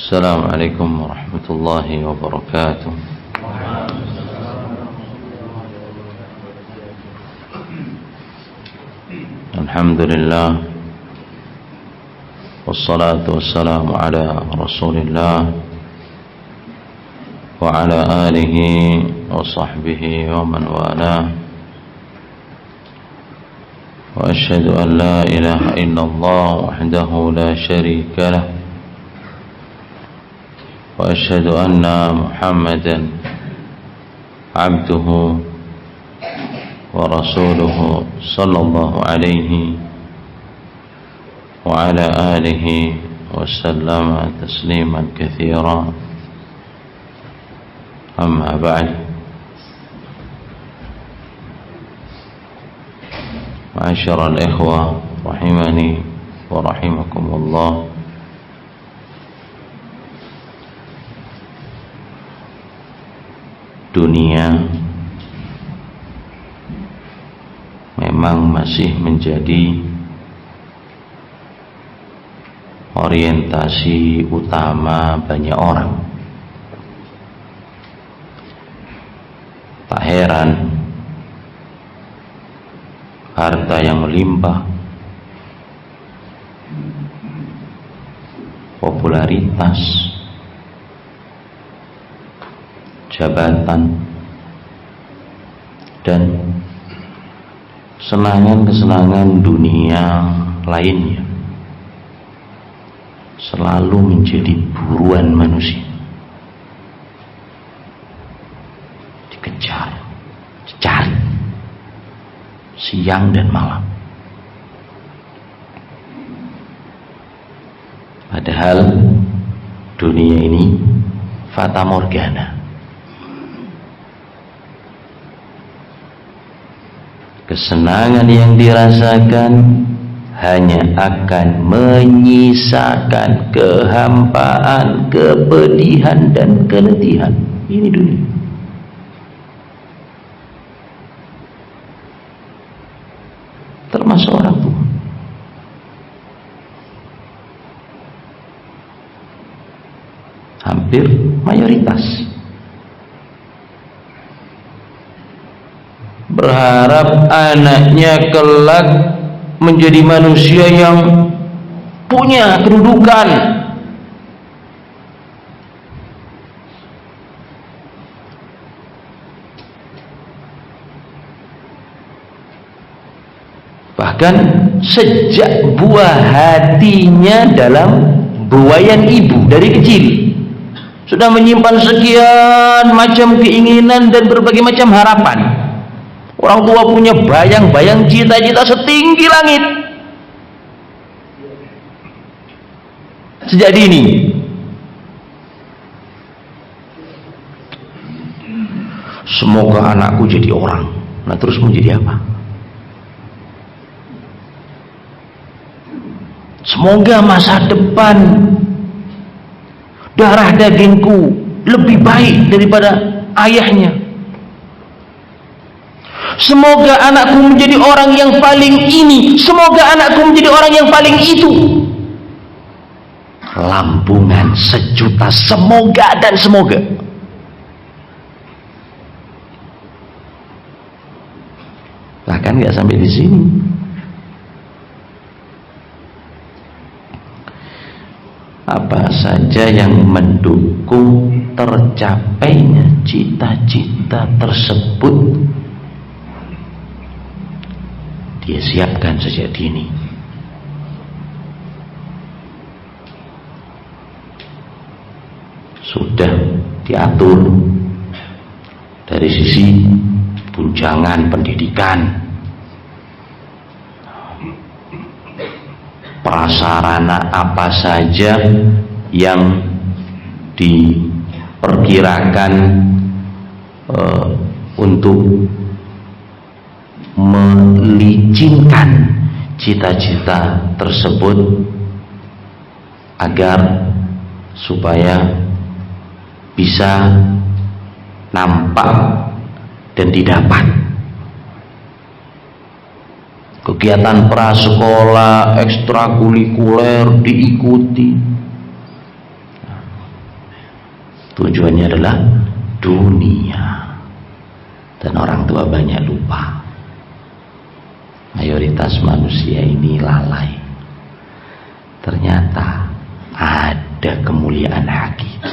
السلام عليكم ورحمة الله وبركاته. الحمد لله والصلاة والسلام على رسول الله وعلى آله وصحبه ومن والاه، وأشهد أن لا إله إلا الله وحده لا شريك له، وأشهد أن محمدا عبده ورسوله صلى الله عليه وعلى آله وسلم تسليما كثيرا. أما بعد، معاشر الإخوة رحمني ورحمكم الله، dunia memang masih menjadi orientasi utama banyak orang. Tak heran harta yang melimpah, popularitas, jabatan, dan kesenangan-kesenangan dunia lainnya selalu menjadi buruan manusia, dikejar, dicari siang dan malam. Padahal dunia ini fata morgana. Kesenangan yang dirasakan hanya akan menyisakan kehampaan, kepedihan, dan keletihan. Ini dunia. Termasuk orang tua. Hampir mayoritas berharap anaknya kelak menjadi manusia yang punya kedudukan, bahkan sejak buah hatinya dalam buayan ibu dari kecil sudah menyimpan sekian macam keinginan dan berbagai macam harapan. Orang tua punya bayang-bayang cita-cita setinggi langit sejak dini. Semoga anakku jadi orang. Nah, terus mau jadi apa? Semoga masa depan darah dagingku lebih baik daripada ayahnya. Semoga anakku menjadi orang yang paling ini. Semoga anakku menjadi orang yang paling itu. Lambungan sejuta semoga dan semoga. Bahkan nggak sampai di sini. Apa saja yang mendukung tercapainya cita-cita tersebut dia siapkan sejak dini. Sudah diatur dari sisi tunjangan pendidikan, prasarana apa saja yang diperkirakan untuk melicinkan cita-cita tersebut agar supaya bisa nampak dan didapat. Kegiatan prasekolah, ekstrakurikuler diikuti, Tujuannya adalah dunia. Dan orang tua banyak lupa. Mayoritas manusia ini lalai. Ternyata ada kemuliaan hakiki.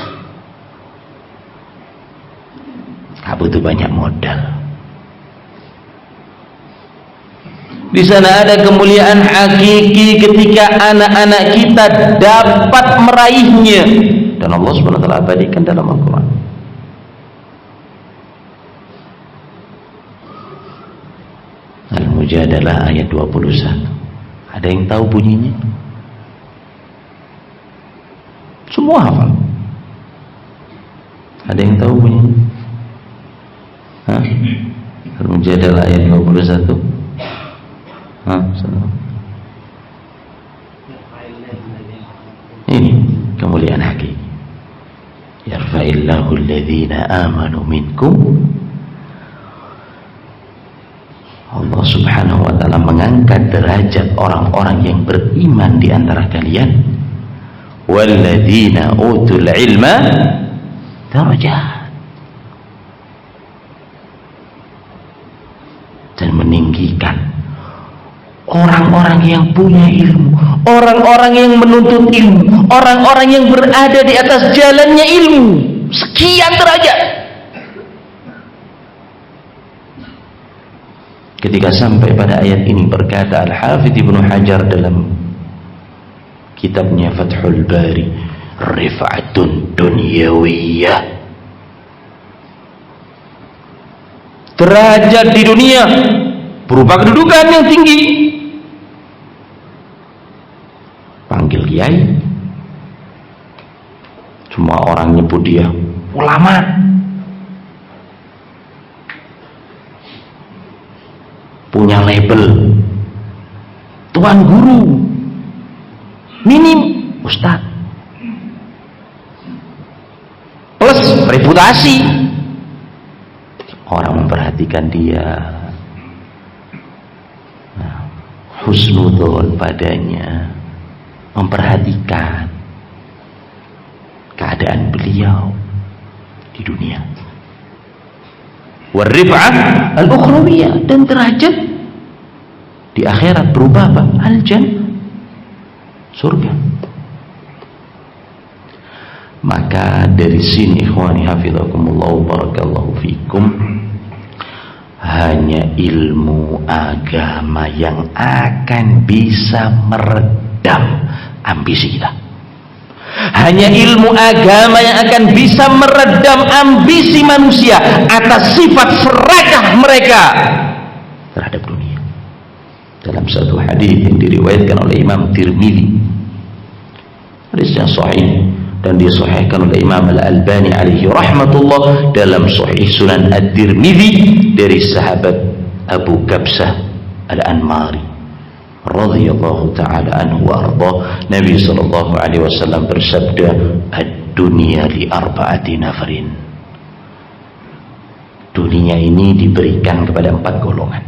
Tak butuh banyak modal. Di sana ada kemuliaan hakiki ketika anak-anak kita dapat meraihnya, dan Allah SWT abadikan dalam Al-Quran. Al-Mujadalah ayat 21. Ada yang tahu bunyinya? Semua hafal. Ada yang tahu bunyinya? Hah? Al-Mujadalah ayat 21. Ini kemuliaan hakiki. Yarfa'illahu alladhina amanu minkum. Allah Subhanahu wa ta'ala mengangkat derajat orang-orang yang beriman di antara kalian. Walladzina utul ilma darajat. Dan meninggikan orang-orang yang punya ilmu, orang-orang yang menuntut ilmu, orang-orang yang berada di atas jalannya ilmu. Sekian derajat. Ketika sampai pada ayat ini, berkata Al-Hafidh Ibnu Hajar dalam kitabnya Fathul Bari, rif'atun dunyawiyah, derajat di dunia berupa kedudukan yang tinggi. Panggil kiai, semua orang nyebut dia ulama. Punya label tuan guru, minim ustaz, plus reputasi. Orang memperhatikan dia, husnudzon padanya, memperhatikan keadaan beliau di dunia. Warif'ah al-ukhrawiyah, dan derajat di akhirat berubah apa? Al-jannah, surga. Maka dari sini ikhwani hafizakumullah barakallahu fikum, hanya ilmu agama yang akan bisa meredam ambisi kita. Hanya ilmu agama yang akan bisa meredam ambisi manusia atas sifat serakah mereka terhadap dunia. Dalam satu hadis yang diriwayatkan oleh Imam Tirmidzi, hadisnya sahih dan disahihkan oleh Imam Al-Albani alaihi rahmatullah dalam Sahih Sunan At-Tirmidzi dari sahabat Abu Kabsah Al-Anmari radhiyallahu ta'ala anhu wa arda. Nabi sallallahu alaihi wasallam bersabda, ad-dunya li arba'ati nafarin. Dunia ini diberikan kepada 4 golongan.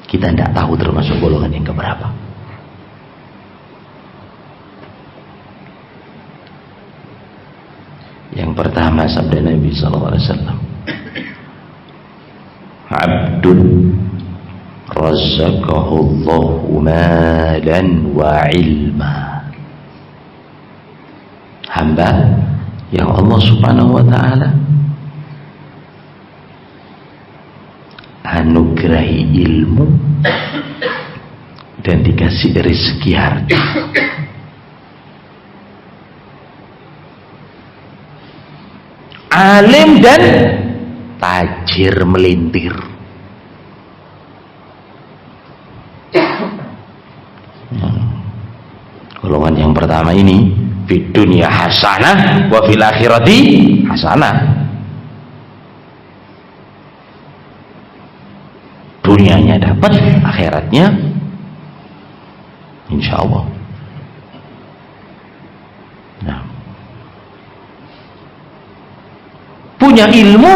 Kita tidak tahu termasuk golongan yang keberapa. Yang pertama, sabda Nabi sallallahu alaihi wasallam, abdun razaqahullahu malan wa ilma. Hamba yang Allah Subhanahu wa ta'ala anugerahi ilmu dan dikasih rezeki harta. Alim dan tajir melintir. Golongan yang pertama ini, fid dunya hasanah wa fil akhirati hasanah. Dunianya dapat, akhiratnya insyaallah. Nah, punya ilmu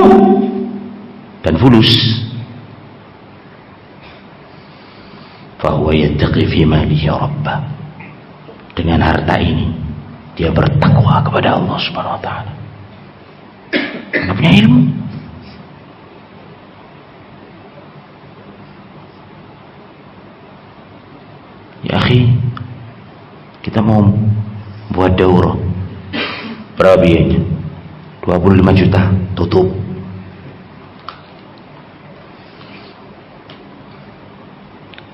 dan fulus, fahuwa yattaqi fi malihi rabbah. Dengan harta ini dia bertakwa kepada Allah Subhanahu wa taala. Enggak punya ilmu. Ya akhi, kita mau buat daurah. Berapa biayanya? 25 juta, tutup.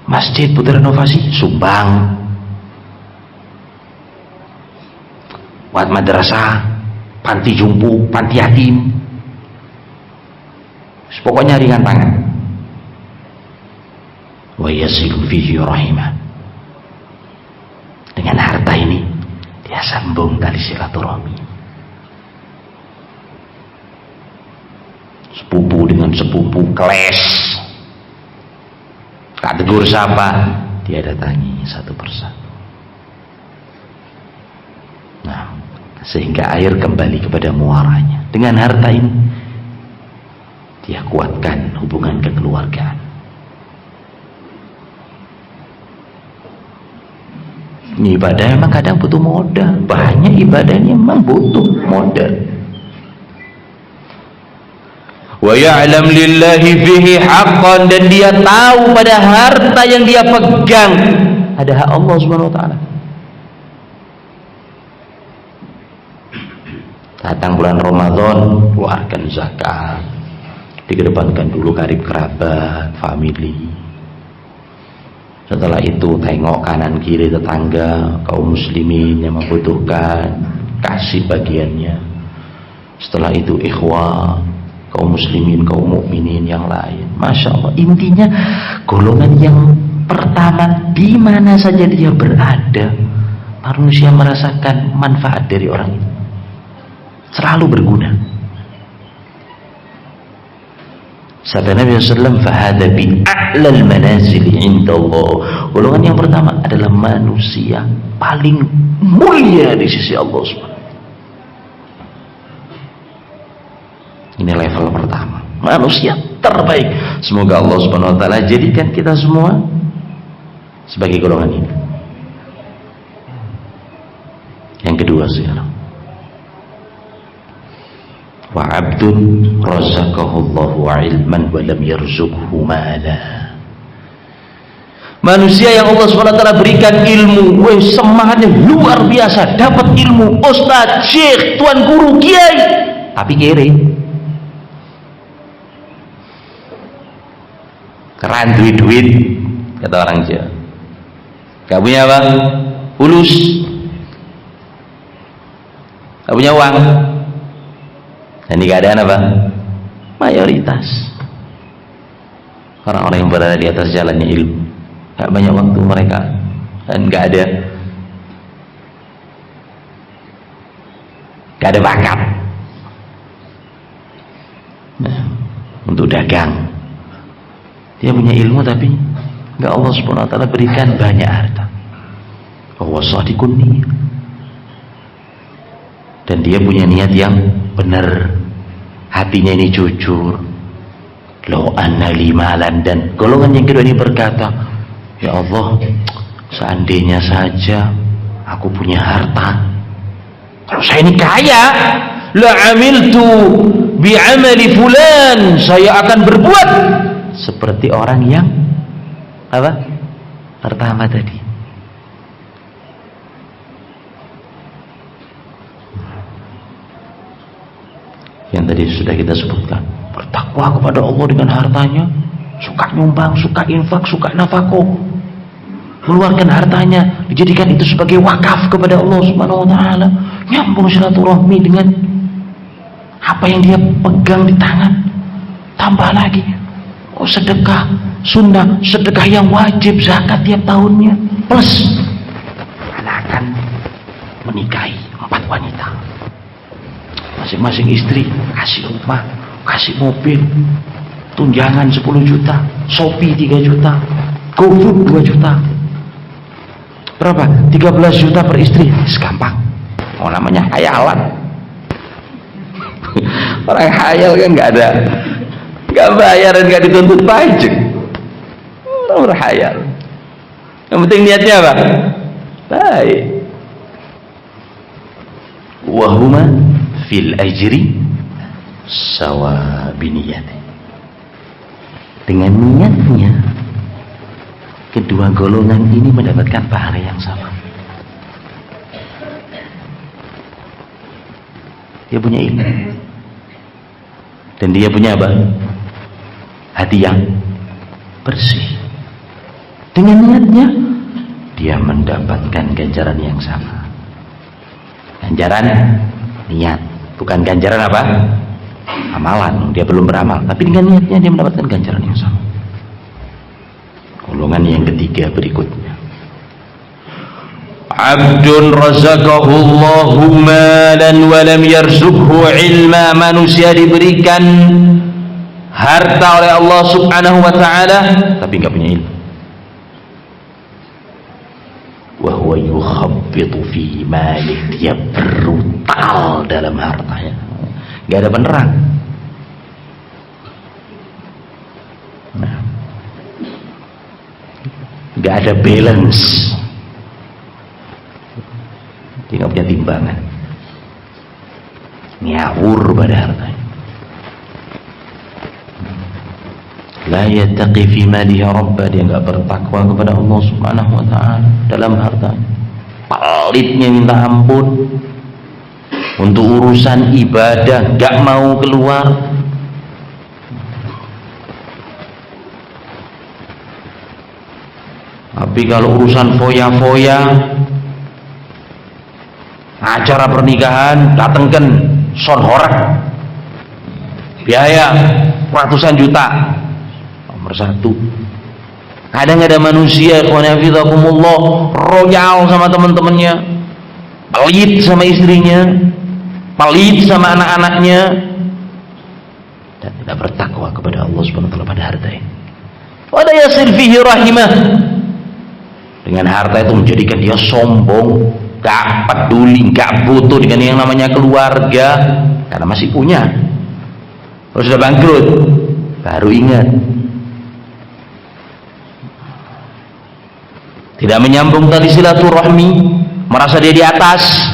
Masjid butuh renovasi, sumbang. Buat madrasah, panti jumpu, panti yatim, pokoknya ringan tangan. Wa yasilu fihi rahimah. Dengan harta ini dia sambung tali silaturahmi. Sepupu dengan sepupu keles, tak tegur sapa, dia datangi satu persatu. Nah, sehingga air kembali kepada muaranya. Dengan harta ini dia kuatkan hubungan kekeluargaan. Ini ibadah memang kadang butuh modal. Banyak ibadahnya memang butuh modal. Wa ya'lam lillahi fihi haqqan, dan dia tahu pada harta yang dia pegang ada hak Allah Subhanahu wa taala. Datang bulan Ramadan, keluarkan zakat, dikedepankan dulu karib kerabat, family. Setelah itu tengok kanan kiri tetangga, kaum muslimin yang membutuhkan, kasih bagiannya. Setelah itu ikhwah, kaum muslimin, kaum mukminin yang lain. Masya Allah, intinya golongan yang pertama di mana saja dia berada, manusia merasakan manfaat dari orang itu, selalu berguna. Sabda Nabi SAW, fahada bi a'lal manazili inda Allah. Golongan yang pertama adalah manusia paling mulia di sisi Allah SWT. Ini level pertama, manusia terbaik. Semoga Allah Subhanahu wa taala jadikan kita semua sebagai golongan ini. Yang kedua sekarang, wa 'abdun razaqahullahu 'ilman wa lam yarzuqhu mala. Manusia yang Allah SWT berikan ilmu, semangatnya luar biasa, dapat ilmu, ustaz, syekh, tuan guru, kiai, tapi kere, keran duit, kata orang Jawa. Gak punya apa? Ulus, gak punya uang. Dan di keadaan apa? Mayoritas orang-orang yang berada di atas jalannya ilmu, gak banyak waktu mereka, dan gak ada bakat untuk dagang. Dia punya ilmu tapi gak Allah Subhanahu wa taala berikan banyak harta. Allah shadiqun niyah. Dan dia punya niat yang benar, hatinya ini jujur. Law anna li malan, dan golongan yang kedua ini berkata, ya Allah, seandainya saja aku punya harta, kalau saya ini kaya, la amiltu bi amali fulan, saya akan berbuat seperti orang yang apa? Pertama tadi. Yang tadi sudah kita sebutkan, bertakwa kepada Allah dengan hartanya, suka nyumbang, suka infak, suka nafkah, mengeluarkan hartanya, dijadikan itu sebagai wakaf kepada Allah Subhanahu wa taala, nyambung silaturahmi dengan apa yang dia pegang di tangan, tambah lagi sedekah sunnah, sedekah yang wajib, zakat tiap tahunnya, plus akan menikahi 4 wanita, masing-masing istri kasih rumah, kasih mobil, tunjangan 10 juta, Shopee 3 juta, GoFood 2 juta, berapa? 13 juta per istri. Segampang, oh namanya hayalan. Orang hayal kan gak bayar dan gak dituntut pajak. Orang berhayal, yang penting niatnya apa? Baik. wa huma fil ajri sawa biniyati. Dengan niatnya kedua golongan ini mendapatkan pahala yang sama. Dia punya ilmu dan dia punya apa? Hati yang bersih. Dengan niatnya dia mendapatkan ganjaran yang sama. Ganjaran niat, bukan ganjaran apa? Amalan. Dia belum beramal, tapi dengan niatnya dia mendapatkan ganjaran yang sama. Golongan yang ketiga berikutnya, abdun razaqahullahu malan wa lam yarzuqhu ilma. Manusia diberikan harta oleh Allah subhanahu wa ta'ala tapi enggak punya ilmu. Wa huwa yukhabbitu fi malih. Dia brutal dalam hartanya, enggak ada penerang. Enggak ada balance. Dia nggak punya timbangan, ngawur pada hartanya. La yattaqi fi malihi rabba. Dia nggak bertakwa kepada Allah subhanahu wa ta'ala dalam hartanya. Pelitnya minta ampun. Untuk urusan ibadah nggak mau keluar. Tapi kalau urusan foya-foya, acara pernikahan, datengkan son horak, biaya ratusan juta, nomor satu. Kadang ada manusia ikhwanafidhakumullah royal sama teman-temannya, pelit sama istrinya, pelit sama anak-anaknya, dan tidak bertakwa kepada Allah subhanahu wa ta'ala pada harta ini. Wala yasil fihi rahimah. Dengan harta itu menjadikan dia sombong, gak peduli, gak butuh dengan yang namanya keluarga, karena masih punya. Kalau sudah bangkrut baru ingat. Tidak menyambung tali silaturahmi, merasa dia di atas.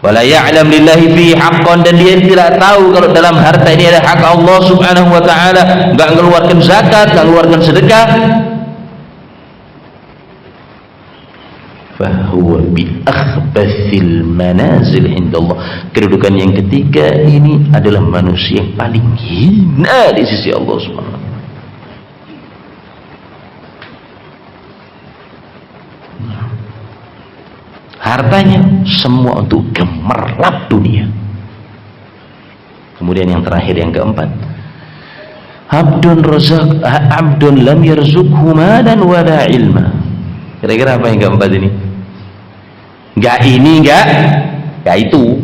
Wala ya'lam lillahi fi haqqan. Dan dia tidak tahu kalau dalam harta ini ada hak Allah subhanahu wa ta'ala. Gak mengeluarkan zakat, gak mengeluarkan sedekah. Fahuwa bi akhbathil manazil indallah. Kedudukan yang ketiga ini adalah manusia yang paling hina di sisi Allah subhanahu wa ta'ala. Hartanya semua untuk gemerlap dunia. Kemudian yang terakhir, yang keempat, abdun lam yarzuqhu malan wala ilma. Kira-kira apa yang keempat ini? Enggak ini, enggak itu.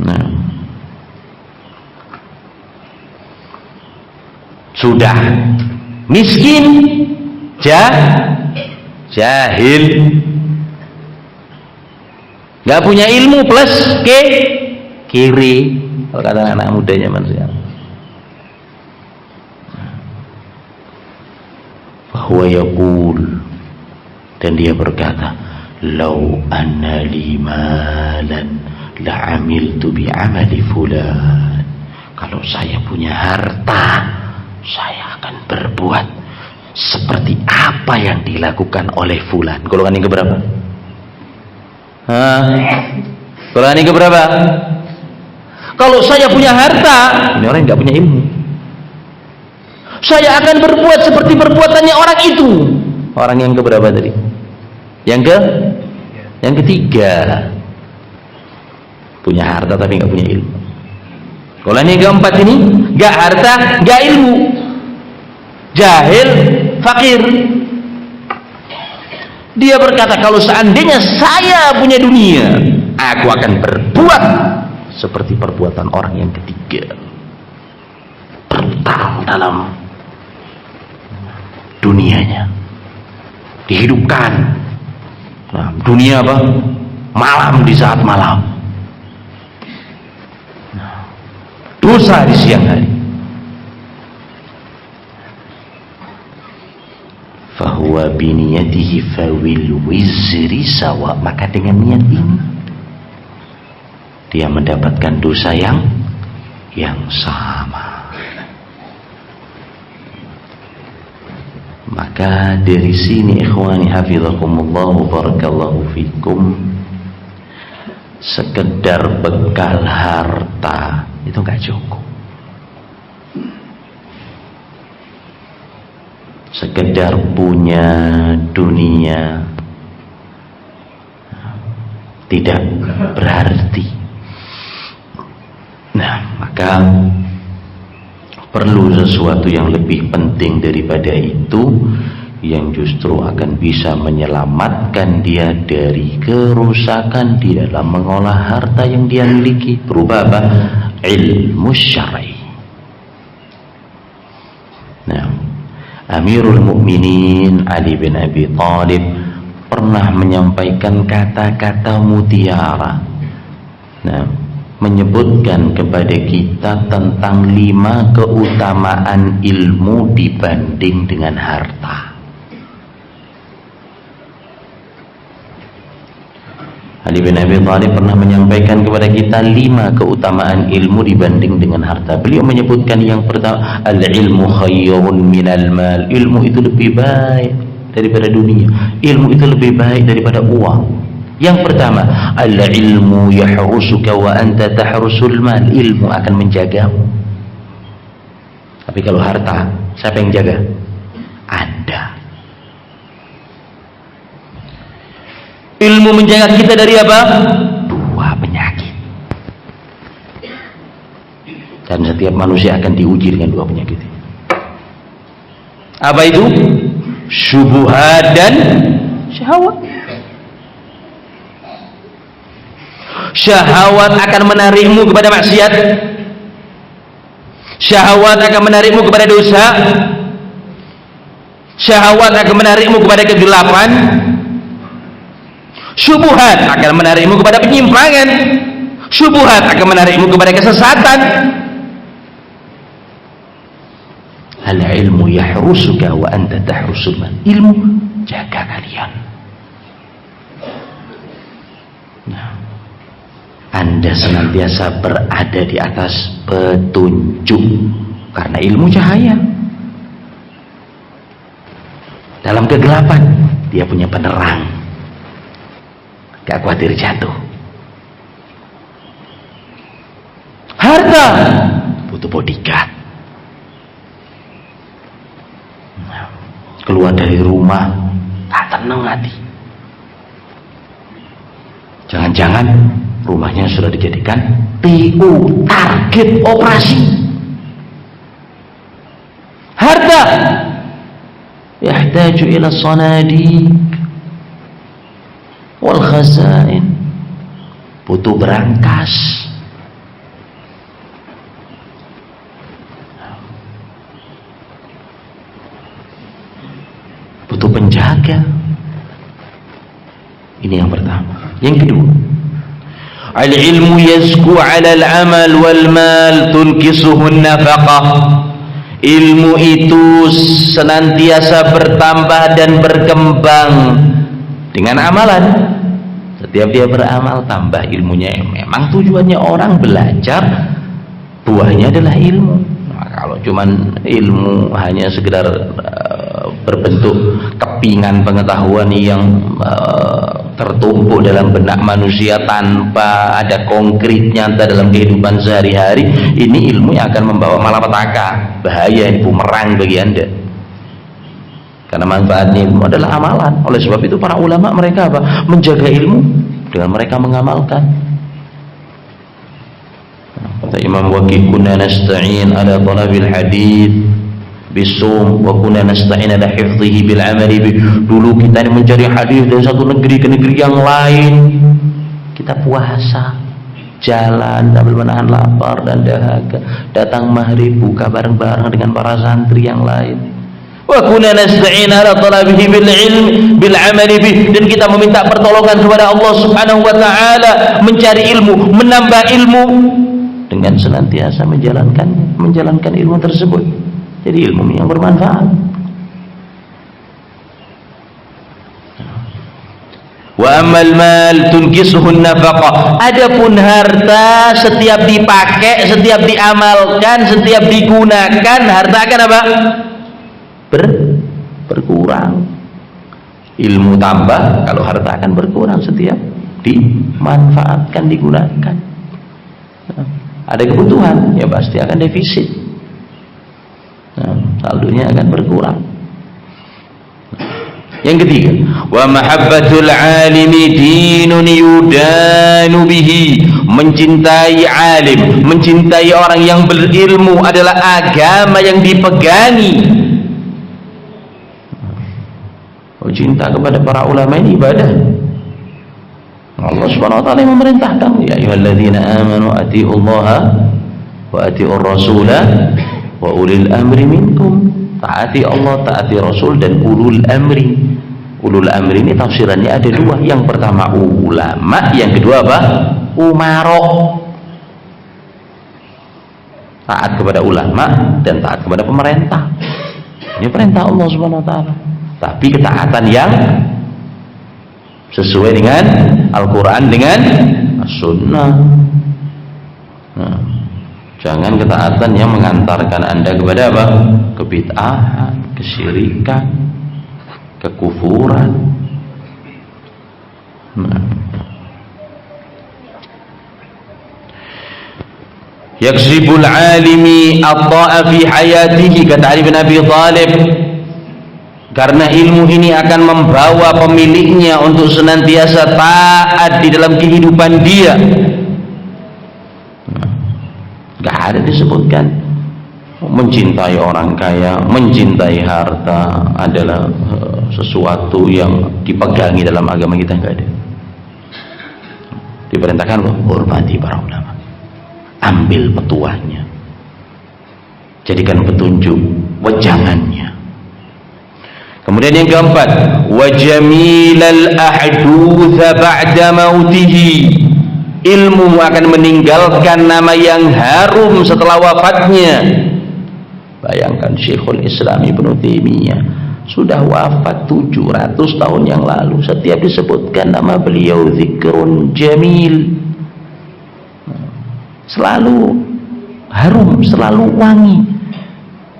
Nah, sudah miskin, jahil, nggak punya ilmu, plus kiri, kalau kata anak mudanya manusia. Bahwa yaqul, dan dia berkata, lau anna li malan la amiltu bi amali fulan. Kalau saya punya harta, saya akan berbuat seperti apa yang dilakukan oleh fulan. Golongan yang keberapa? Golongan yang keberapa? Kalau saya punya harta, ini orang yang nggak punya ilmu, saya akan berbuat seperti perbuatannya orang itu. Orang yang keberapa tadi? Yang ketiga. Punya harta tapi nggak punya ilmu. Golongan yang keempat ini, nggak harta, nggak ilmu, jahil, fakir. Dia berkata, kalau seandainya saya punya dunia, aku akan berbuat seperti perbuatan orang yang ketiga. Brutal dalam dunianya, dihidupkan. Nah, dunia apa? Malam di saat malam, dosa di siang hari. Fahu wa biniyatihi fawil wizri sawa, maka dengan niat ini dia mendapatkan dosa yang sama. Maka dari sini ikhwani hafizakumullah barakallahu fikum, sekedar bekal harta itu enggak cukup. Sekedar punya dunia tidak berarti. Nah, maka perlu sesuatu yang lebih penting daripada itu, yang justru akan bisa menyelamatkan dia dari kerusakan di dalam mengolah harta yang dia miliki, berupa apa? Ilmu syar'i. Nah, Amirul Mukminin Ali bin Abi Thalib pernah menyampaikan kata-kata mutiara. Nah, menyebutkan kepada kita tentang 5 keutamaan ilmu dibanding dengan harta. Ali bin Abi Thalib pernah menyampaikan kepada kita 5 keutamaan ilmu dibanding dengan harta. Beliau menyebutkan yang pertama, al-ilmu khayrun minal mal. Ilmu itu lebih baik daripada dunia. Ilmu itu lebih baik daripada uang. Yang pertama, al-ilmu yahrusuka wa anta tahrusul mal. Ilmu akan menjagamu. Tapi kalau harta, siapa yang jaga? Anda. Ilmu menjaga kita dari apa? 2 penyakit. Dan setiap manusia akan diuji dengan 2 penyakit. Apa itu? Syubhat dan syahwat. Syahwat akan menarikmu kepada maksiat. Syahwat akan menarikmu kepada dosa. Syahwat akan menarikmu kepada kegelapan. Syubhat akan menarikmu kepada penyimpangan. Syubhat akan menarikmu kepada kesesatan. Al-ilmu yahrusuka wa anta tahrusul mal. Ilmu jaga kalian. Nah, Anda senantiasa berada di atas petunjuk karena ilmu cahaya. Dalam kegelapan dia punya penerang, gak khawatir jatuh. Harta butuh bodyguard. Keluar dari rumah tak tenang hati. Jangan-jangan rumahnya sudah dijadikan TO, target operasi. Harta yahtaju ila sanadiq wal khazain, butuh berangkas. Butuh penjaga. Ini yang pertama. Yang kedua, al-ilmu yazku 'ala al-amal wal mal tunkisuhu an-nafaqah. Ilmu itu senantiasa bertambah dan berkembang dengan amalan. Setiap dia beramal tambah ilmunya. Memang tujuannya orang belajar, buahnya adalah ilmu. Nah, kalau cuman ilmu hanya sekedar berbentuk kepingan pengetahuan yang tertumpuk dalam benak manusia tanpa ada konkret nyata dalam kehidupan sehari-hari, ini ilmu yang akan membawa malapetaka, bahaya, bumerang bagi Anda. Karena manfaatnya ilmu adalah amalan. Oleh sebab itu para ulama mereka apa? Menjaga ilmu dengan mereka mengamalkan. Kata Imam Waqi, kunna nasta'in ala talabil hadith bisum wa kunna nasta'in ala hifdhihi bil amali bih. Dulu kita ini mencari hadis dari satu negeri ke negeri yang lain. Kita puasa, jalan sambil menahan lapar dan dahaga, datang maghrib buka bareng-bareng dengan para santri yang lain. Wa kunna nasta'in ala talabihi bil ilm bil amali bih, dan kita meminta pertolongan kepada Allah Subhanahu wa taala mencari ilmu, menambah ilmu dengan senantiasa menjalankan ilmu tersebut. Jadi ilmu yang bermanfaat. Wa amal mal tunkisuhun nafaqah. Adapun harta setiap dipakai, setiap diamalkan, setiap digunakan, harta akan apa? Berkurang. Ilmu tambah kalau harta akan berkurang setiap dimanfaatkan, digunakan. Ada kebutuhan, ya pasti akan defisit. Saldonya akan berkurang. Yang ketiga, wa mahabbatul alimi dinun yudanu bihi. Mencintai alim, mencintai orang yang berilmu adalah agama yang dipegangi. Cinta kepada para ulama ini ibadah. Allah Subhanahu wa taala yang memerintahkan, ya ayyuhalladzina amanu atiiullaha wa atiiur rasula wa ulil amri minkum. Taati Allah, taati Rasul, dan ulul amri. Ulul amri ini tafsirannya ada dua. Yang pertama ulama, yang kedua apa? Umarok. Taat kepada ulama dan taat kepada pemerintah. Ini perintah Allah Subhanahu wa taala. Tapi ketaatan yang sesuai dengan Al-Quran, dengan As-Sunnah. Jangan ketaatan yang mengantarkan Anda kepada apa? Kebid'ahan, kesyirikan, kekufuran. Yaksibul alimi at-ta'a fi hayatihi, kata Ali bin Abi Thalib, karena ilmu ini akan membawa pemiliknya untuk senantiasa taat di dalam kehidupan dia. Gak ada disebutkan mencintai orang kaya, mencintai harta adalah sesuatu yang dipegangi dalam agama kita, gak ada. Diperintahkan hormati para ulama, ambil petuahnya, jadikan petunjuk wejangannya. Kemudian yang keempat, wa jamilal ahdutsa ba'da mautihi. Ilmu akan meninggalkan nama yang harum setelah wafatnya. Bayangkan Syekhul Islam Ibnu Taimiyah sudah wafat 700 tahun yang lalu, setiap disebutkan nama beliau zikrun jamil, selalu harum, selalu wangi.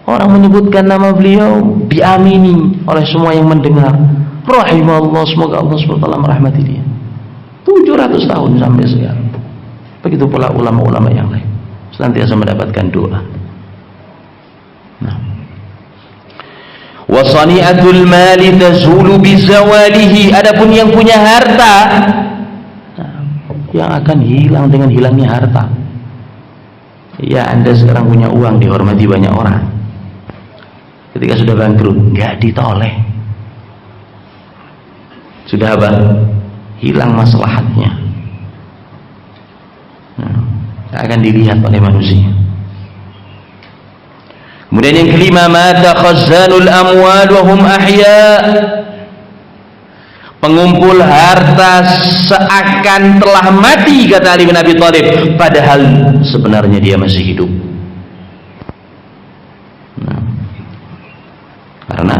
Orang menyebutkan nama beliau diamini oleh semua yang mendengar. Rahimahullah, semoga Allah SWT merahmati dia. 700 tahun sampai sekarang. Begitu pula ulama-ulama yang lain, senantiasa mendapatkan doa. Wasani'atul mali tazulu bizawalihi. Adapun yang punya harta, yang akan hilang dengan hilangnya harta. Ya, Anda sekarang punya uang, dihormati banyak orang. Ketika sudah bangkrut, nggak ditoleh. Sudah apa? Hilang maslahatnya. Akan dilihat oleh manusia. Kemudian yang kelima, mata khazanul amwal wa hum ahya. Pengumpul harta seakan telah mati, kata Ali bin Abi Thalib, padahal sebenarnya dia masih hidup. Karena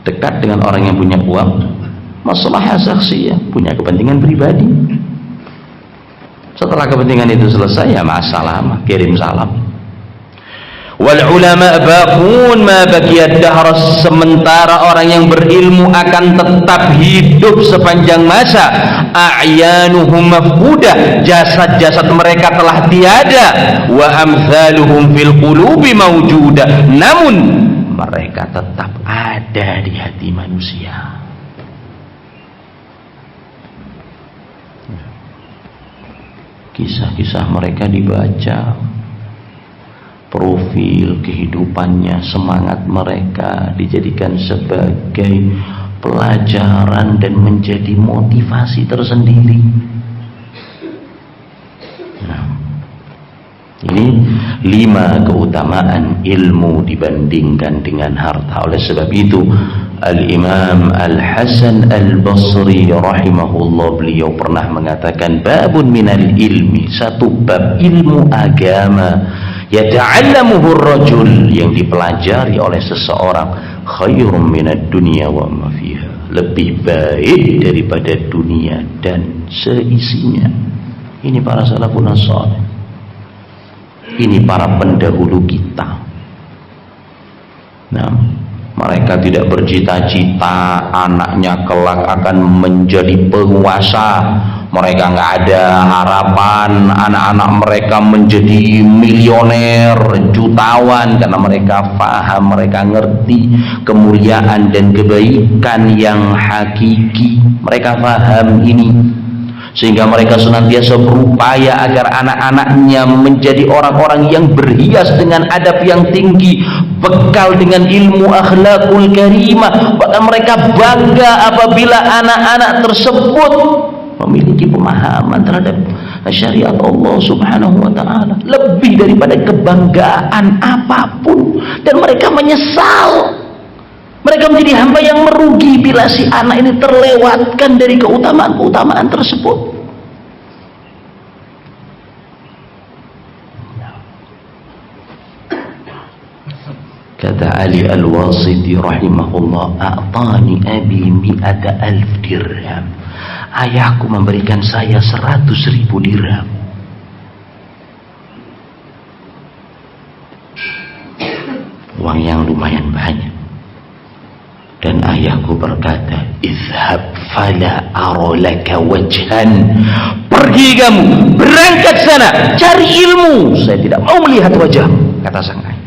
dekat dengan orang yang punya uang, masalah saksiyah, punya kepentingan pribadi. Setelah kepentingan itu selesai, ya masalah, kirim salam. Wal ulama baqun ma baqiyad dahr. Sementara orang yang berilmu akan tetap hidup sepanjang masa. A'yanuhum mafqudah, jasad-jasad mereka telah tiada. Wa amsaluhum fil qulubi mawjudah, namun mereka tetap ada di hati manusia. Kisah-kisah mereka dibaca, profil kehidupannya, semangat mereka dijadikan sebagai pelajaran dan menjadi motivasi tersendiri. Ini 5 keutamaan ilmu dibandingkan dengan harta. Oleh sebab itu Al-Imam Al-Hasan Al-Basri rahimahullah, beliau pernah mengatakan, babun minal ilmi, satu bab ilmu agama, yata'allamuhu ar-rajul, yang dipelajari oleh seseorang, khairum minad dunya wa ma fiha, lebih baik daripada dunia dan seisinya. Ini para salafun saleh, ini para pendahulu kita. Nah, mereka tidak bercita-cita anaknya kelak akan menjadi penguasa. Mereka nggak ada harapan anak-anak mereka menjadi milioner, jutawan, karena mereka paham, mereka ngerti kemuliaan dan kebaikan yang hakiki. Mereka paham ini, sehingga mereka senantiasa berupaya agar anak-anaknya menjadi orang-orang yang berhias dengan adab yang tinggi, bekal dengan ilmu akhlakul karimah. Bahkan mereka bangga apabila anak-anak tersebut memiliki pemahaman terhadap syariat Allah subhanahu wa ta'ala lebih daripada kebanggaan apapun. Dan mereka menyesal, mereka menjadi hamba yang merugi bila si anak ini terlewatkan dari keutamaan-keutamaan tersebut. Kata Ali Al-Wasiti rahimahullah, a'tani abi 100,000 dirham. Ayahku memberikan saya 100.000 dirham. Uang yang lumayan banyak. Dan ayahku berkata, izhab fala arolaka wajhan. Pergi kamu, berangkat sana, cari ilmu. Saya tidak mau melihat wajahmu, kata sang ayah.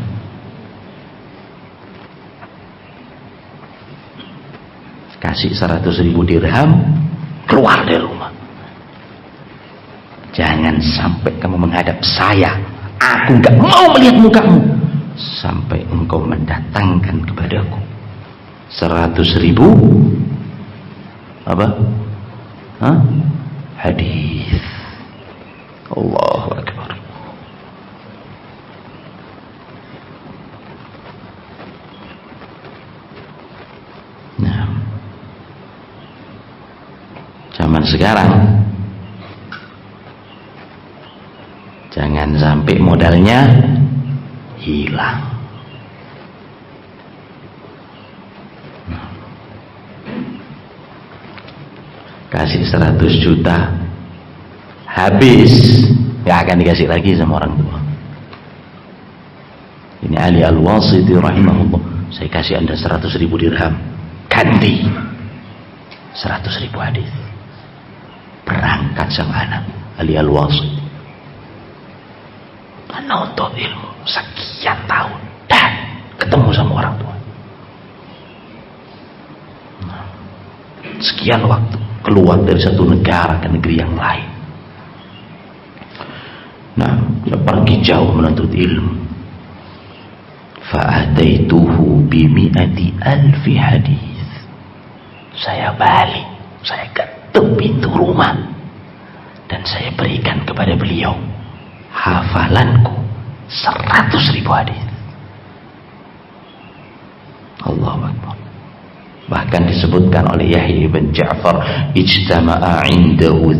Kasih 100.000 dirham, keluar dari rumah. Jangan sampai kamu menghadap saya, aku nggak mau melihat mukamu sampai engkau mendatangkan kepadaku 100.000 apa? Hadis. Allahu Akbar. Nah, zaman sekarang jangan sampai modalnya hilang. Kasih 100 juta habis, gak akan dikasih lagi sama orang tua. Ini Ali Al-Wasiti rahimahullah, saya kasih anda 100.000 dirham, ganti 100.000 hadis. Berangkat sang anak Ali Al-Wasiti menuntut ilmu sekian tahun dan ketemu sama orang tua. Sekian waktu keluar dari satu negara ke negeri yang lain. Nah, dia pergi jauh menuntut ilmu. Fa'ataituhu bi100,000 hadis. Saya balik, saya ketuk pintu rumah dan saya berikan kepada beliau hafalanku 100.000 hadis. Allahu Akbar. Bahkan disebutkan oleh Yahya bin Ja'far, ijtama'a 'indahu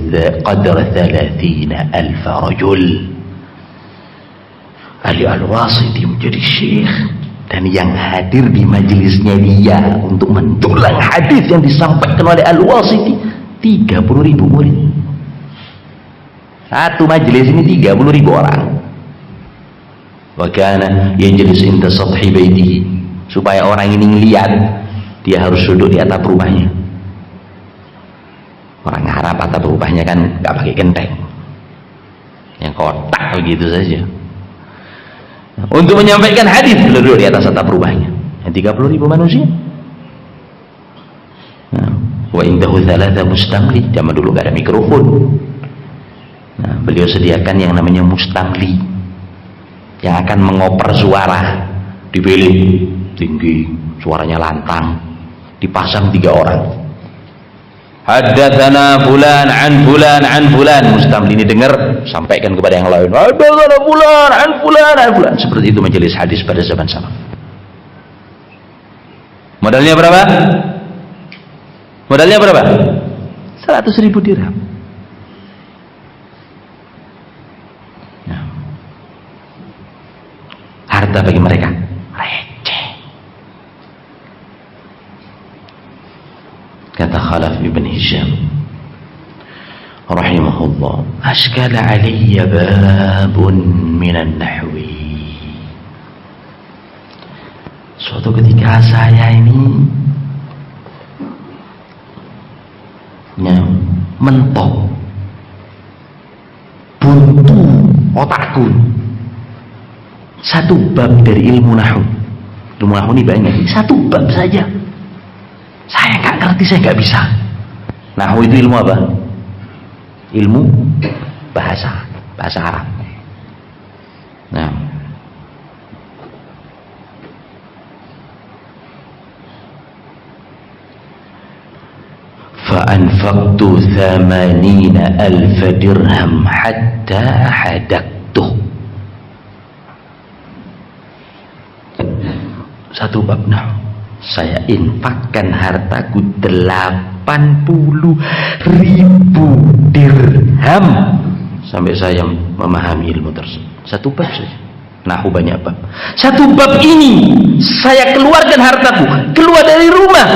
qadar 30,000 rajul. Ali Al-Wasiti menjadi syekh, dan yang hadir di majelisnya dia untuk mendulang hadis yang disampaikan oleh Al-Wasiti 30.000 murid. Satu majelis ini 30.000 orang. Wa kana yajlis inda sathi baitihi, supaya orang ini ngelihat dia harus duduk di atap rumahnya. Orang Arab atap rumahnya kan nggak pakai genteng, yang kotak begitu saja. Untuk menyampaikan hadis duduk di atas atap rumahnya. Yang 30.000 manusia. Wa indahu 3 mustamli. Zaman dulu nggak ada mikrofon. Nah, beliau sediakan yang namanya mustamli, yang akan mengoper suara, dipilih tinggi, suaranya lantang, dipasang 3 orang. Haddatsana fulan an fulan an fulan. Mustamli ini dengar, sampaikan kepada yang lain. Haddatsana fulan an fulan an fulan. Seperti itu majelis hadis pada zaman salaf. Modalnya berapa? Modalnya berapa? 100.000 dirham. Nah, harta bagi mereka receh. Khalaf ibn Hisham rahimahullah, ashkala alayya babun minan nahwi. Suatu ketika saya ini mentok buntu otakku satu bab dari ilmu nahwu. Ilmu nahwu ini banyak, satu bab saja saya nggak ngerti, saya nggak bisa. Nahwu itu ilmu apa? Ilmu bahasa Arab. Nah, فأنفقت 80,000 dirham hatta hadaktuh. Satu bab nahwu saya infakkan hartaku 80.000 dirham sampai saya memahami ilmu tersebut. Satu bab saja. Nahwu banyak bab. Satu bab ini saya keluarkan hartaku, keluar dari rumah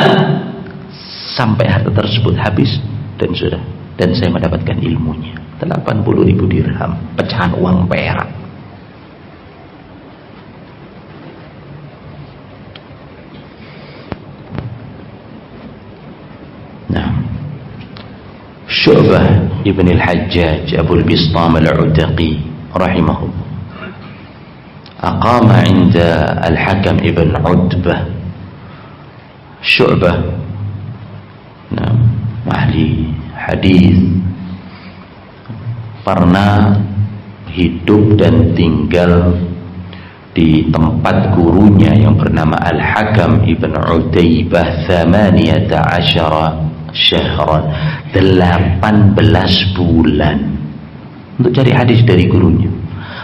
sampai harta tersebut habis dan saya mendapatkan ilmunya. 80.000 dirham, pecahan uang perak. Nah, Syu'bah ibn al-Hajjaj Abu al-Bistam al-Utaqi rahimahullah aqama 'inda al-Hakam ibn Utbah. Syu'bah ahli hadis pernah hidup dan tinggal di tempat gurunya yang bernama Al-Hakam ibn Utaibah 18 syahran, 18 bulan untuk cari hadis dari gurunya.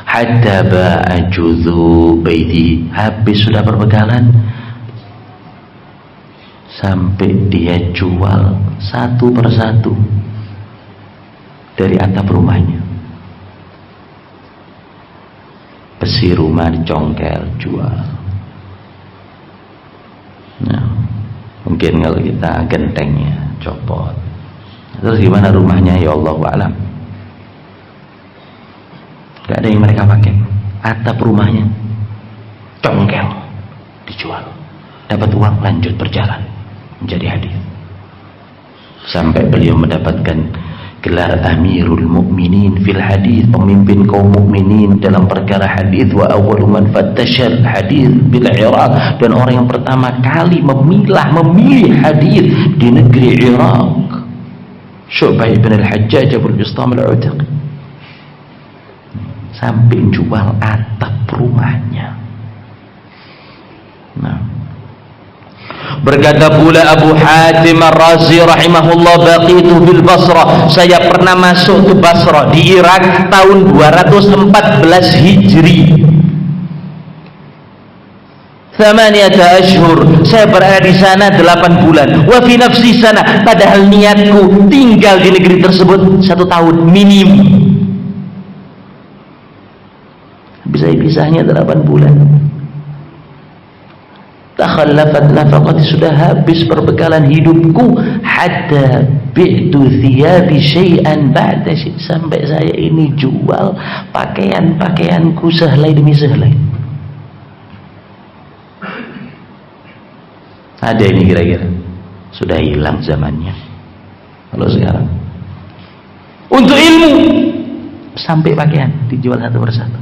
Hatta ba'a judhu baiti, habis sudah perbekalan sampai dia jual satu persatu dari atap rumahnya. Besi rumah dicongkel, jual. Nah, mungkin kalau kita gentengnya copot. Terus gimana rumahnya? Ya Allah wa'alam. Gak ada yang mereka pakai. Atap rumahnya congkel, dijual. Dapat uang, lanjut berjalan menjadi hadis. Sampai beliau mendapatkan gelar Amirul Mukminin fil hadis, pemimpin kaum mukminin dalam perkara hadis, wa awwalu man fattashal hadis bil Iraq, dan orang yang pertama kali memilih hadis di negeri Irak. Syu'bah ibn al-Hajjaj Abu al-Bistam al-Utaqi sampai jual atap rumahnya. Nah, berkata pula Abu Hatim Ar-Razi rahimahullah, baqitu bil Basrah, saya pernah masuk ke Basrah di Irak tahun 214 Hijri. 8 ashhur, saya berada di sana 8 bulan. Wa fi nafsi sana, padahal niatku tinggal di negeri tersebut 1 tahun minim. Bisa-bisanya 8 bulan. Takhallafat nafaqati, sudah habis perbekalan hidupku. Hatta bi'tu thiyabi syai'an ba'da syai', sampai saya ini jual pakaian-pakaianku sehelai demi sehelai. Ada ini kira-kira sudah hilang zamannya. Kalau sekarang untuk ilmu sampai pakaian dijual satu persatu.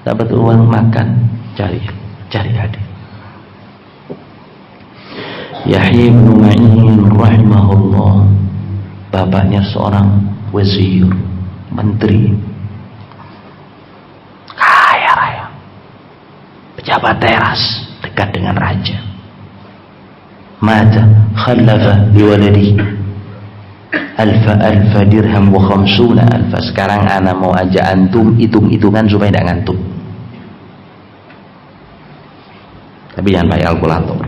Dapat uang makan, cari hadis. Yahya bin Ma'in rahimahullah, bapaknya seorang wazir, menteri, kaya raya, pejabat teras dekat dengan raja. Mata khallafa liwaladi alfa dirham wa 50,000. Sekarang ana mau ajak antum hitung-hitungan supaya tidak ngantuk, tapi jangan pakai kalkulator.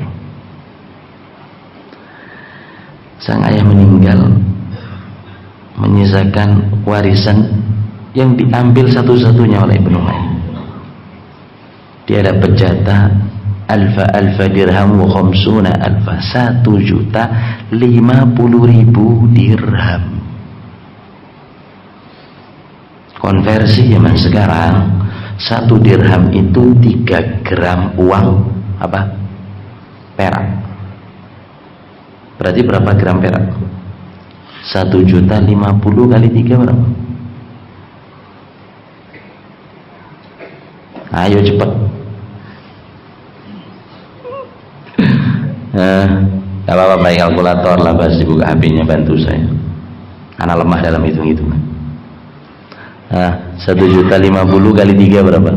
Sang ayah meninggal menyisakan warisan yang diambil satu-satunya oleh Ibnu Ma'in. Dia dapat jatah alfa dirham wa khamsuna alfa, 1.050.000 dirham. Konversi zaman sekarang, 1 dirham itu 3 gram uang apa? Perak. Berarti berapa gram perak? 1.050.000 kali 3 berapa? Ayo cepat. Gak apa-apa, pakai kalkulator lah, pasti buka HP-nya, bantu saya. Anak lemah dalam hitung-hitungan. 1.050.000 kali 3 berapa?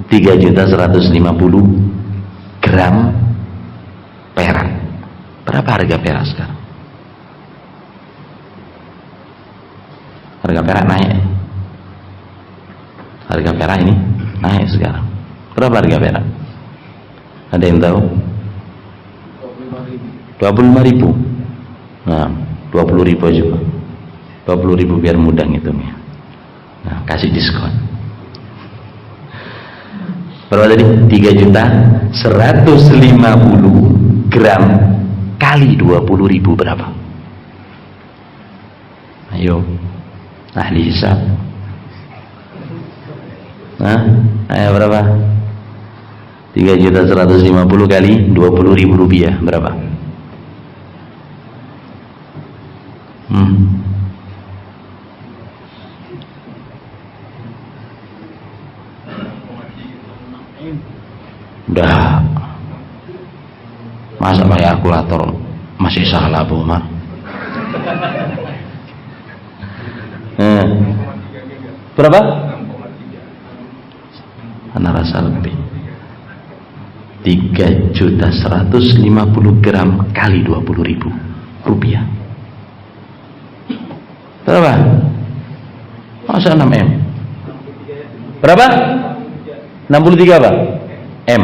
3.150.000 gram perak. Berapa harga perak sekarang? Harga perak naik. Harga perak ini naik sekarang. Berapa harga perak? Ada yang tahu? 25.000. Nah, 20.000 aja, 20.000 biar mudah ngitungnya. Nah, kasih diskon. Berapa tadi? 3.150.000 gram kali 20.000 berapa? Ayo, ahli hisab. Ayo berapa? 3.150.000 kali 20.000 rupiah berapa? Udah, masa pakai kalkulator masih salah Bu Umar? Berapa? Anak rasa lebih. 3.150.000 gram kali 20.000 rupiah. Berapa? Masa 6 M? Berapa? 63 apa? M.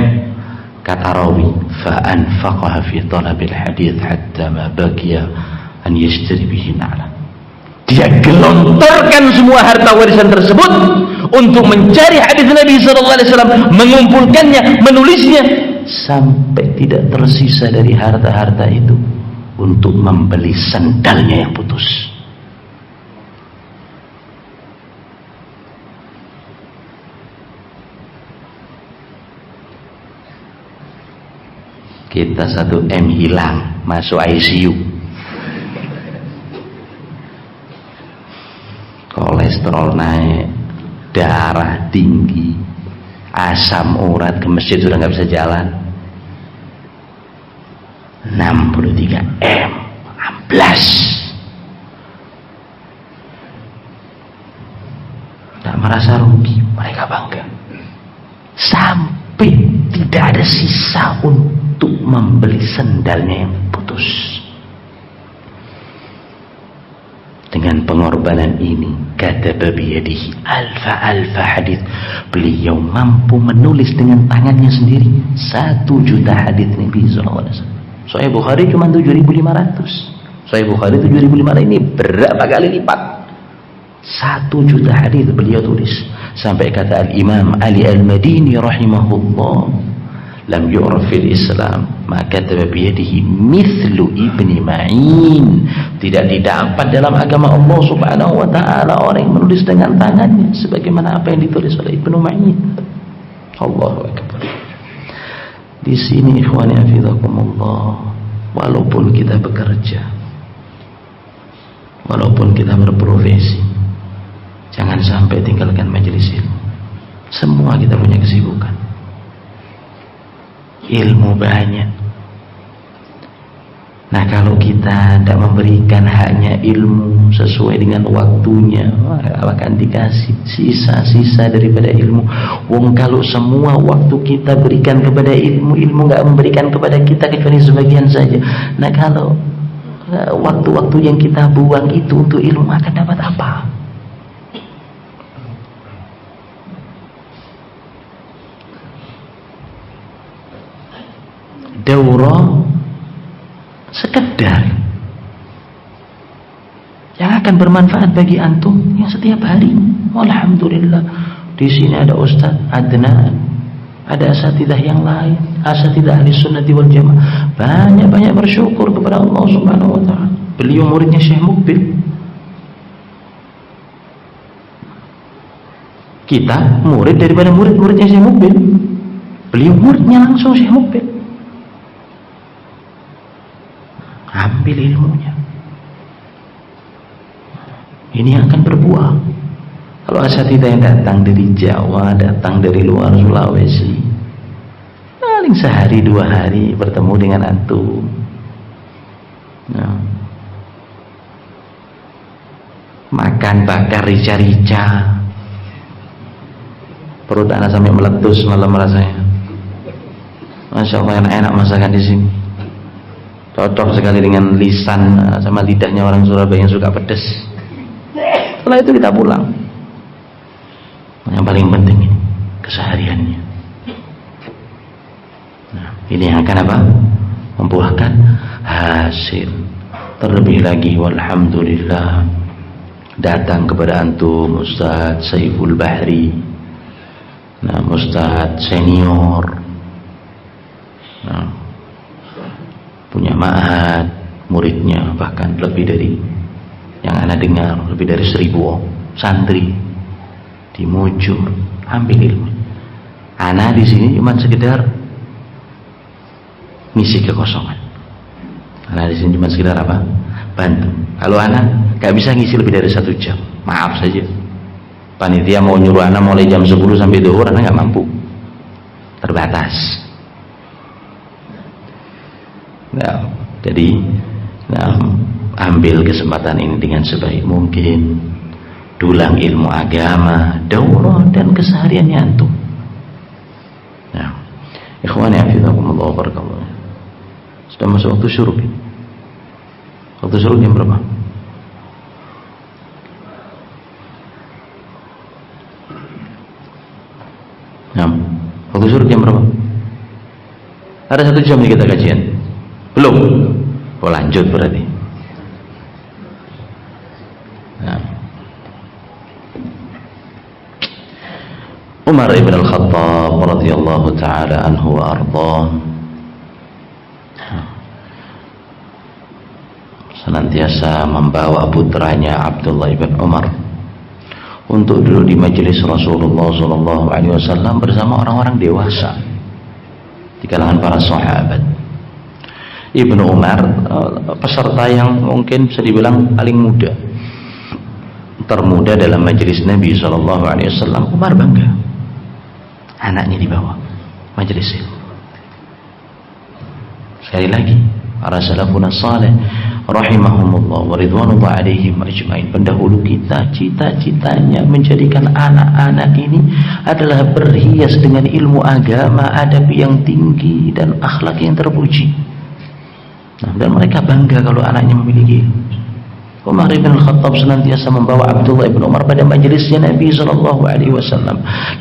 Kata rawi, fa'anfaqaha fi talabil hadith hatta ma baqiya an yashtari bihi na'la. Dia gelontorkan semua harta warisan tersebut untuk mencari hadis Nabi SAW, mengumpulkannya, menulisnya, sampai tidak tersisa dari harta-harta itu untuk membeli sandalnya yang putus. Kita 1 M hilang, masuk ICU. Kolesterol naik, darah tinggi, asam urat, ke masjid sudah nggak bisa jalan. 63 M, amblas. Tak merasa rugi, mereka bangga. Sampai tidak ada sisa untuk membeli sandalnya yang putus. Dengan pengorbanan ini, kata biyadihi alfa hadis, beliau mampu menulis dengan tangannya sendiri 1 juta hadis Nabi SAW. Sahih Bukhari cuma 7.500. Sahih Bukhari 7.500 ini berapa kali lipat? 1 juta hadis beliau tulis. Sampai kata Al-Imam Ali Al-Madini rahimahullah, lam yu'raf fil Islam ma kataba biyadihi mithlu Ibni Ma'in. Tidak didapat dalam agama Allah Subhanahu wa taala orang yang menulis dengan tangannya sebagaimana apa yang ditulis oleh Ibnu Ma'in. Allahu akbar. Di sini ikhwani hafizakumullah, walaupun kita bekerja, walaupun kita berprofesi, jangan sampai tinggalkan majelis ilmu. Semua kita punya kesibukan. Ilmu banyak. Nah, kalau kita tidak memberikan haknya ilmu sesuai dengan waktunya, akan dikasih sisa-sisa daripada ilmu. Wong kalau semua waktu kita berikan kepada ilmu, ilmu nggak memberikan kepada kita kecuali sebagian saja. Nah, kalau waktu-waktu yang kita buang itu untuk ilmu, akan dapat apa? Daurah sekedar yang akan bermanfaat bagi antum yang setiap hari. Alhamdulillah, di sini ada Ustaz Adnan, ada asatidah yang lain, asatidah ahli sunnati wal jamaah. Banyak-banyak bersyukur kepada Allah subhanahu wa ta'ala. Beliau muridnya Syekh Mukbil. Kita murid daripada murid-muridnya Syekh Mukbil. Beliau muridnya langsung Syekh Mukbil. Ambil ilmunya. Ini yang akan berbuah. Kalau asatidah yang datang dari Jawa, datang dari luar Sulawesi, paling sehari 2 hari bertemu dengan antum. Nah, makan bakar rica-rica, perut anak sampai meletus malam rasanya. Masya Allah, enak masakan di sini. Cocok sekali dengan lisan sama lidahnya orang Surabaya yang suka pedas. Setelah itu kita pulang. Yang paling penting ini kesehariannya. Nah, ini yang akan apa? Membuahkan hasil. Terlebih lagi, walhamdulillah, datang kepada antum Ustaz Saiful Bahri, nah, Ustaz senior, nah, punya ma'had, muridnya bahkan lebih dari, yang ana dengar, lebih dari 1000 santri di Mujur. Ambil ilmu. Ana di sini cuma sekedar ngisi kekosongan. Ana di sini cuma sekedar apa? Bantu. Kalau ana gak bisa ngisi lebih dari 1 jam, maaf saja. Panitia mau nyuruh ana mulai jam 10 sampai zuhur, ana gak mampu. Terbatas. Nah, jadi ambil kesempatan ini dengan sebaik mungkin. Dulang ilmu agama, daurah, dan kesehariannya antum. Nah, ikhwani hafizakumullah wa barakallahu. Sudah masuk waktu syuruk. Waktu syuruk jam berapa? Nah, waktu syuruk jam berapa? Ada 1 jam nih kita kajian. Belum? Oh, lanjut berarti. Nah. Umar ibn al-Khattab radhiyallahu ta'ala anhu wa ardhah senantiasa membawa putranya Abdullah ibn Umar untuk duduk di majelis Rasulullah SAW bersama orang-orang dewasa di kalangan para sahabat. Ibnu Umar peserta yang mungkin bisa dibilang paling muda, termuda dalam majelis Nabi SAW. Umar bangga anaknya dibawa majelis ilmu. Sekali lagi, para salafun salih rahimahumullah wa ridwanullah alaihim ajmain, pendahulu kita cita-citanya menjadikan anak-anak ini adalah berhias dengan ilmu agama, adab yang tinggi dan akhlak yang terpuji. Nah, dan mereka bangga kalau anaknya memiliki ilmu. Umar ibn al-Khattab senantiasa membawa Abdullah ibn Umar pada majelisnya Nabi SAW,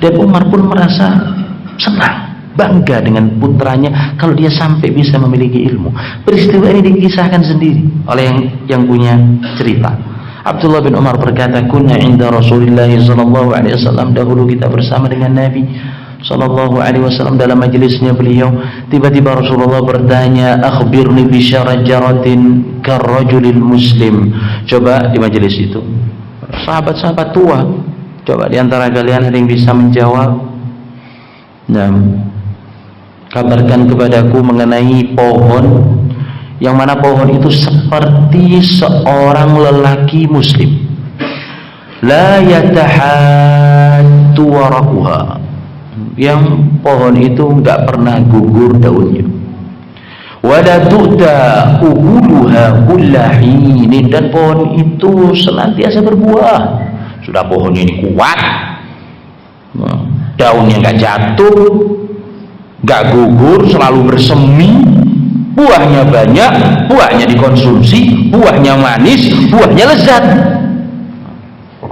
dan Umar pun merasa senang, bangga dengan putranya kalau dia sampai bisa memiliki ilmu. Peristiwa ini dikisahkan sendiri oleh yang punya cerita. Abdullah bin Umar berkata, kunna inda Rasulullah SAW, dahulu kita bersama dengan Nabi SAW dalam majelisnya beliau. Tiba-tiba Rasulullah bertanya, akhbirni bi syarajaratin karrajulil muslim. Coba di majelis itu sahabat-sahabat tua, coba di antara kalian ada yang bisa menjawab. Nah, kabarkan kepadaku mengenai pohon yang mana pohon itu seperti seorang lelaki muslim, la yatahaddu waraquha, yang pohon itu enggak pernah gugur daunnya, wala tu'ta uhuluha kullahin, dan pohon itu senantiasa berbuah. Sudah pohon ini kuat, daunnya enggak jatuh, enggak gugur, selalu bersemi, buahnya banyak, buahnya dikonsumsi, buahnya manis, buahnya lezat.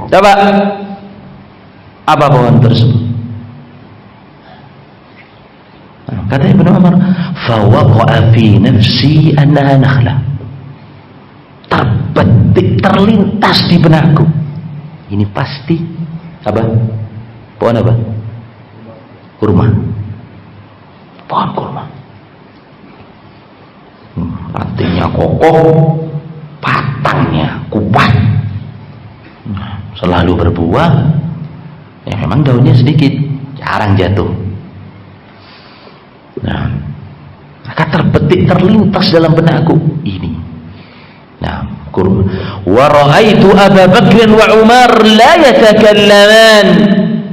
Coba, apa pohon tersebut? Kata Ibnu Umar, fawaqa'a fi nafsi annaha nakhla, terbetik, terlintas di benakku, ini pasti apa? Pohon apa? Kurma. Pohon kurma. Rantingnya kokoh, batangnya kuat, selalu berbuah. Ya memang daunnya sedikit, jarang jatuh. Nah, maka terlintas dalam benakku ini. Nah, kurma. Wa ra'aitu Abu Bakr wa Umar la yatakallaman.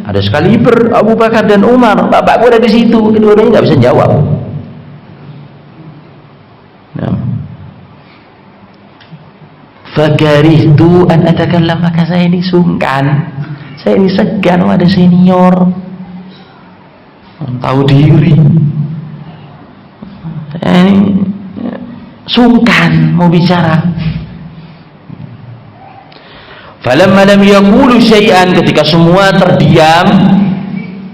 Ada sekali Abu Bakar dan Umar, bapakku ada di situ, kedua-duanya nggak bisa jawab. Nah. Fakarihtu an atakallam, maka saya ini sungkan, saya ini segan, ada senior, tahu diri, saya ini sungkan mau bicara. Falamma lam yaqulu syai'an, ketika semua terdiam,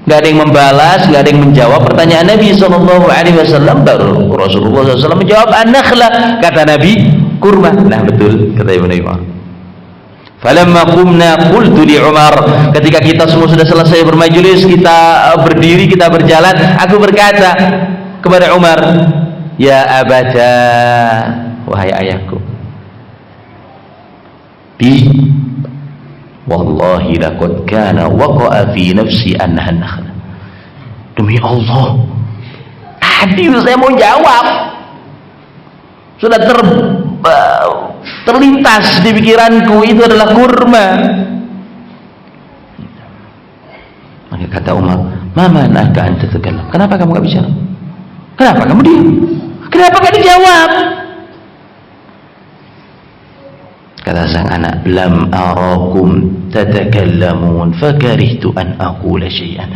nggak ada yang membalas, nggak ada yang menjawab pertanyaan Nabi SAW, baru Rasulullah SAW menjawab, an-nakhla, kata Nabi, kurma. Nah betul, kata Ibnu Umar. Falamma qumna qultu li Umar, ketika kita semua sudah selesai bermajelis, kita berdiri, kita berjalan, aku berkata kepada Umar, ya abata, wahai ayahku, wallahi laqad kana waqa'a fi nafsi annaha nakhla. Demi Allah, tadi saya mau jawab, sudah terlintas di pikiranku itu adalah kurma. Maka kata Umar, mama naka anta tatakallam, kenapa kamu gak bicara? Kenapa kamu diam? Kenapa gak dijawab? Kata sang anak, lam arakum tatakallamun fakarihtu an aqula syai'an.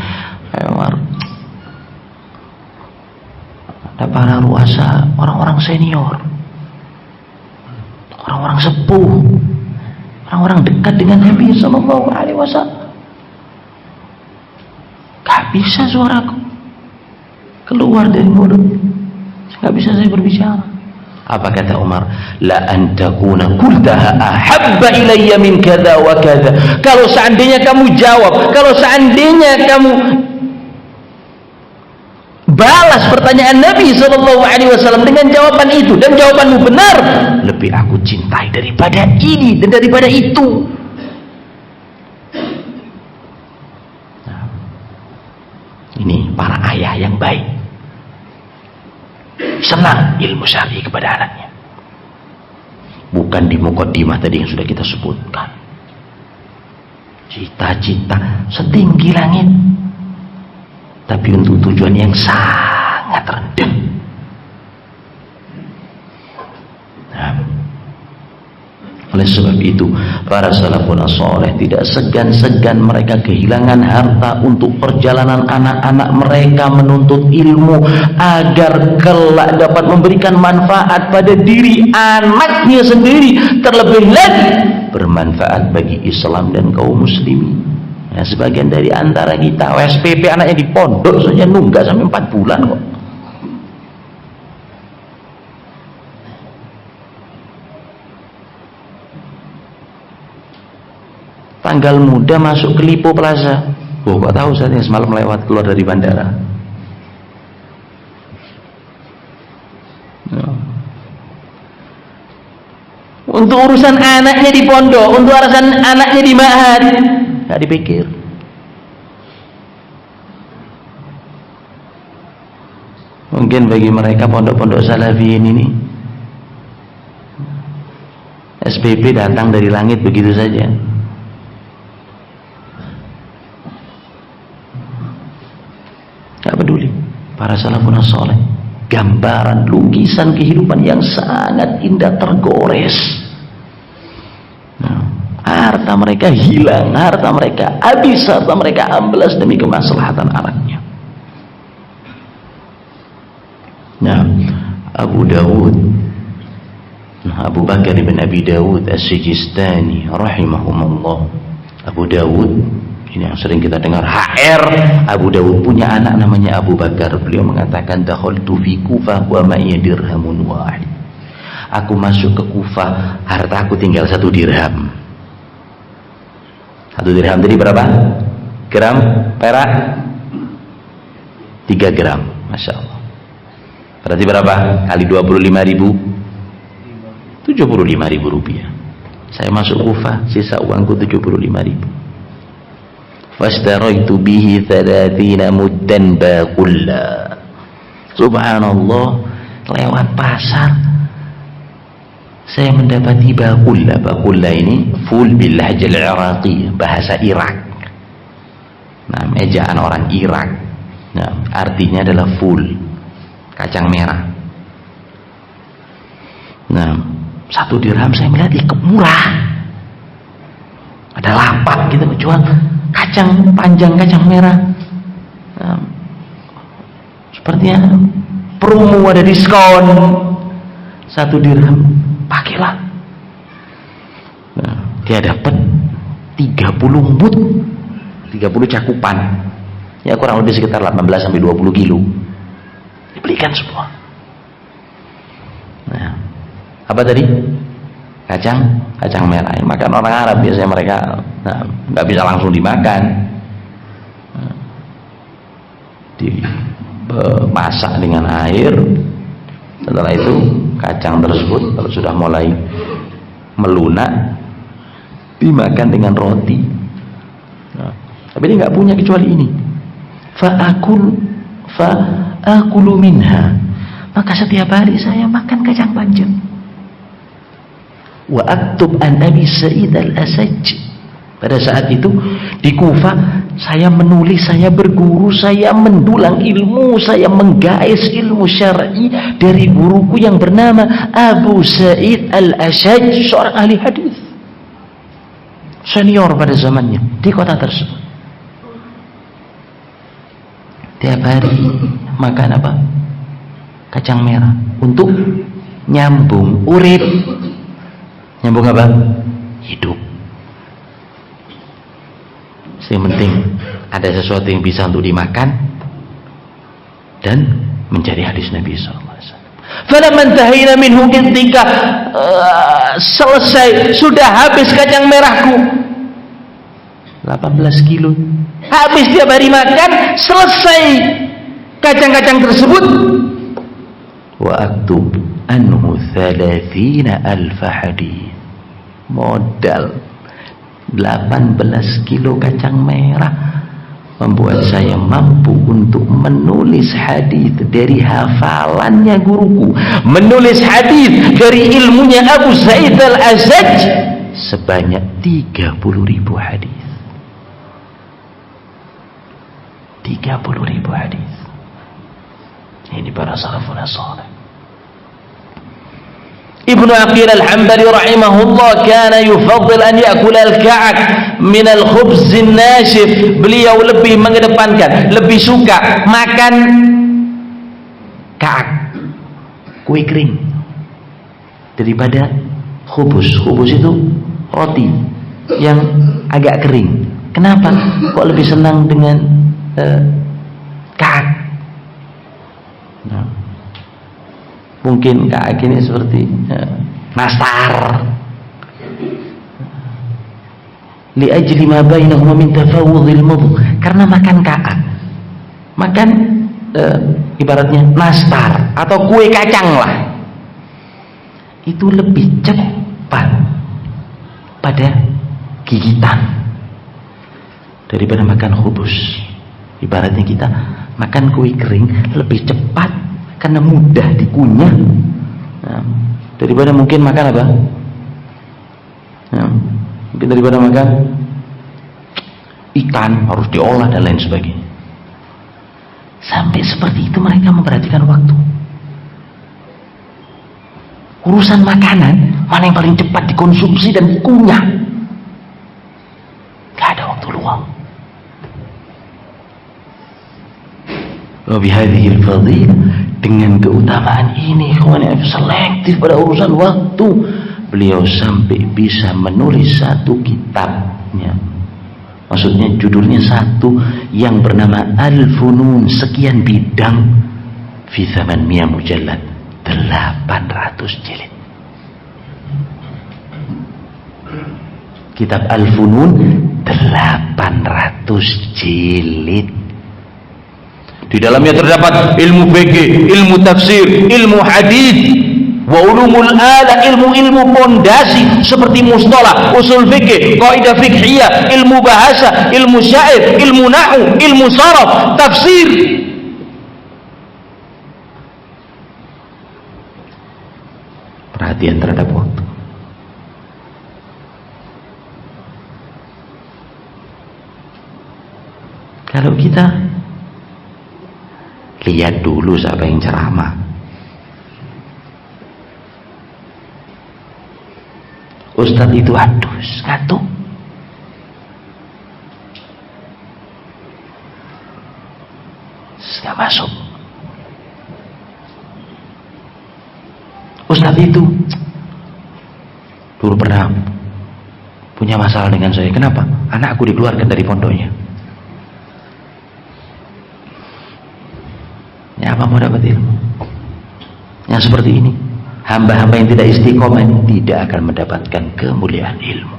Umar, ada para ruasa, orang-orang senior, orang-orang sepuh, orang-orang dekat dengan Nabi SAW, gak bisa suaraku keluar dari mulut, gak bisa saya berbicara. Apa kata Umar? La antakuna kultaha ahabba ilayya min kada wa kada. Kalau seandainya kamu jawab, kalau seandainya kamu balas pertanyaan Nabi SAW dengan jawaban itu, dan jawabanmu benar, lebih aku cintai daripada ini dan daripada itu. Nah, ini para ayah yang baik, senang ilmu syar'i kepada anaknya, bukan di muqaddimah tadi yang sudah kita sebutkan, cita-cita setinggi langit tapi untuk tujuan yang sangat rendah. Nah, oleh sebab itu para salafun saleh tidak segan-segan mereka kehilangan harta untuk perjalanan anak-anak mereka menuntut ilmu agar kelak dapat memberikan manfaat pada diri anaknya sendiri, terlebih lagi bermanfaat bagi Islam dan kaum muslimin. Nah, sebagian dari antara kita SPP anaknya di pondok saja nunggak sampai 4 bulan kok. Tanggal muda masuk ke Lipo Plaza. Oh, kok tahu saya semalam lewat keluar dari bandara. Untuk urusan anaknya di pondok, untuk urusan anaknya di ma'had, nggak dipikir. Mungkin bagi mereka pondok-pondok salafiyin ini SPP datang dari langit begitu saja. Nggak peduli. Para salafun saleh, gambaran lukisan kehidupan yang sangat indah tergores. Harta mereka hilang, harta mereka habis, harta mereka amblas demi kemaslahatan anaknya. Nah, Abu Bakar bin Abi Dawud As-Sijistani rahimahumullah. Abu Dawud ini yang sering kita dengar HR. Abu Dawud punya anak namanya Abu Bakar. Beliau mengatakan, dakhaltu fi Kufah wa ma'iya dirhamun wahid. Aku masuk ke Kufah, harta aku tinggal 1 dirham. 1 dirham tadi berapa? gram perak 3 gram, Masya Allah. Berarti berapa? Kali 25.000, 75.000 rupiah. Saya masuk Kufah, sisa uangku 75.000. Fastaraitu bihi 30 muddan baqulla. Subhanallah, lewat pasar saya mendapati baqulla. Baqulla ini full bil lahjal iraqi, bahasa Irak. Nah, ejaan orang Irak. Nah, artinya adalah full, kacang merah. Nah, 1 dirham saya melihat murah. Ada lapak gitu menjual kacang panjang, kacang merah. Nah, sepertinya promo, ada diskon. 1 dirham, pakailah. Nah, dia dapat 30 mud, 30 cakupan. Ya kurang lebih sekitar 18 sampai 20 kilo. Dibelikan semua. Nah, apa tadi? Kacang merah. Makan orang Arab biasanya mereka, nah, nggak bisa langsung dimakan. Nah, dimasak dengan air. Setelah itu kacang tersebut kalau sudah mulai melunak dimakan dengan roti. Nah, tapi dia nggak punya kecuali ini. Fa'akulu minha. Maka setiap hari saya makan kacang panjang. Wa aktub an Abi Sa'id al-Asaj. Pada saat itu di Kufah saya menulis, saya berguru, saya mendulang ilmu, saya menggais ilmu syar'i dari guruku yang bernama Abu Sa'id al-Asaj, seorang ahli hadis senior pada zamannya di kota tersebut. Tiap hari makan apa? Kacang merah untuk nyambung urip. Nyambung apa? Hidup. Yang penting ada sesuatu yang bisa untuk dimakan dan menjadi hadis Nabi SAW. Falamma intahayna minhu, ketika selesai, sudah habis kacang merahku 18 kilo, habis tiap hari makan, selesai kacang-kacang tersebut. Wa aktub anhu 30,000 hadis. Modal 18 kilo kacang merah membuat saya mampu untuk menulis hadis dari hafalannya guruku, menulis hadis dari ilmunya Abu Sa'id al-Asaj sebanyak 30.000 hadis. 30.000 hadis. Ini para salafun salih. Ibnu Aqil al-Hanbali rahimahullah kana yufaddil an ya'kula al-ka'ak min al-khubz an-nashif. Beliau lebih mengedepankan, lebih suka makan ka'ak, kue kering, daripada khubuz. Khubuz itu roti yang agak kering. Kenapa kok lebih senang dengan ka'ak? Nah, mungkin ka'ak ini seperti nastar, li ajli ma bainahuma min tafawudil mudh. Karena makan ka'ak, makan ibaratnya nastar atau kue kacang lah, itu lebih cepat pada gigitan daripada makan khubuz. Ibaratnya kita makan kue kering lebih cepat karena mudah dikunyah, nah, daripada mungkin makan apa? Nah, mungkin daripada makan ikan harus diolah dan lain sebagainya. Sampai seperti itu mereka memperhatikan waktu. Urusan makanan mana yang paling cepat dikonsumsi dan dikunyah, gak ada waktu luang. Wabihadihil fadil, dengan keutamaan ini, selektif pada urusan waktu, beliau sampai bisa menulis satu kitabnya. Maksudnya judulnya satu yang bernama Al-Funun, sekian bidang, fi 800 mujallad, 800 jilid. Kitab Al-Funun 800 jilid. Di dalamnya terdapat ilmu fikih, ilmu tafsir, ilmu hadis, wa ulumul ala, ilmu-ilmu pondasi seperti mustalah, usul fikih, kaidah fikhiyah, ilmu bahasa, ilmu syair, ilmu nahwu, ilmu sharaf, tafsir. Perhatian terhadap waktu. Kalau kita lihat dulu siapa yang ceramah. Ustadz itu adus, ngantuk. Nggak masuk. Ustadz itu dulu pernah punya masalah dengan saya. Kenapa? Anakku dikeluarkan dari pondoknya. Ya, apa mau dapat ilmu? Yang seperti ini, hamba-hamba yang tidak istiqomah tidak akan mendapatkan kemuliaan ilmu.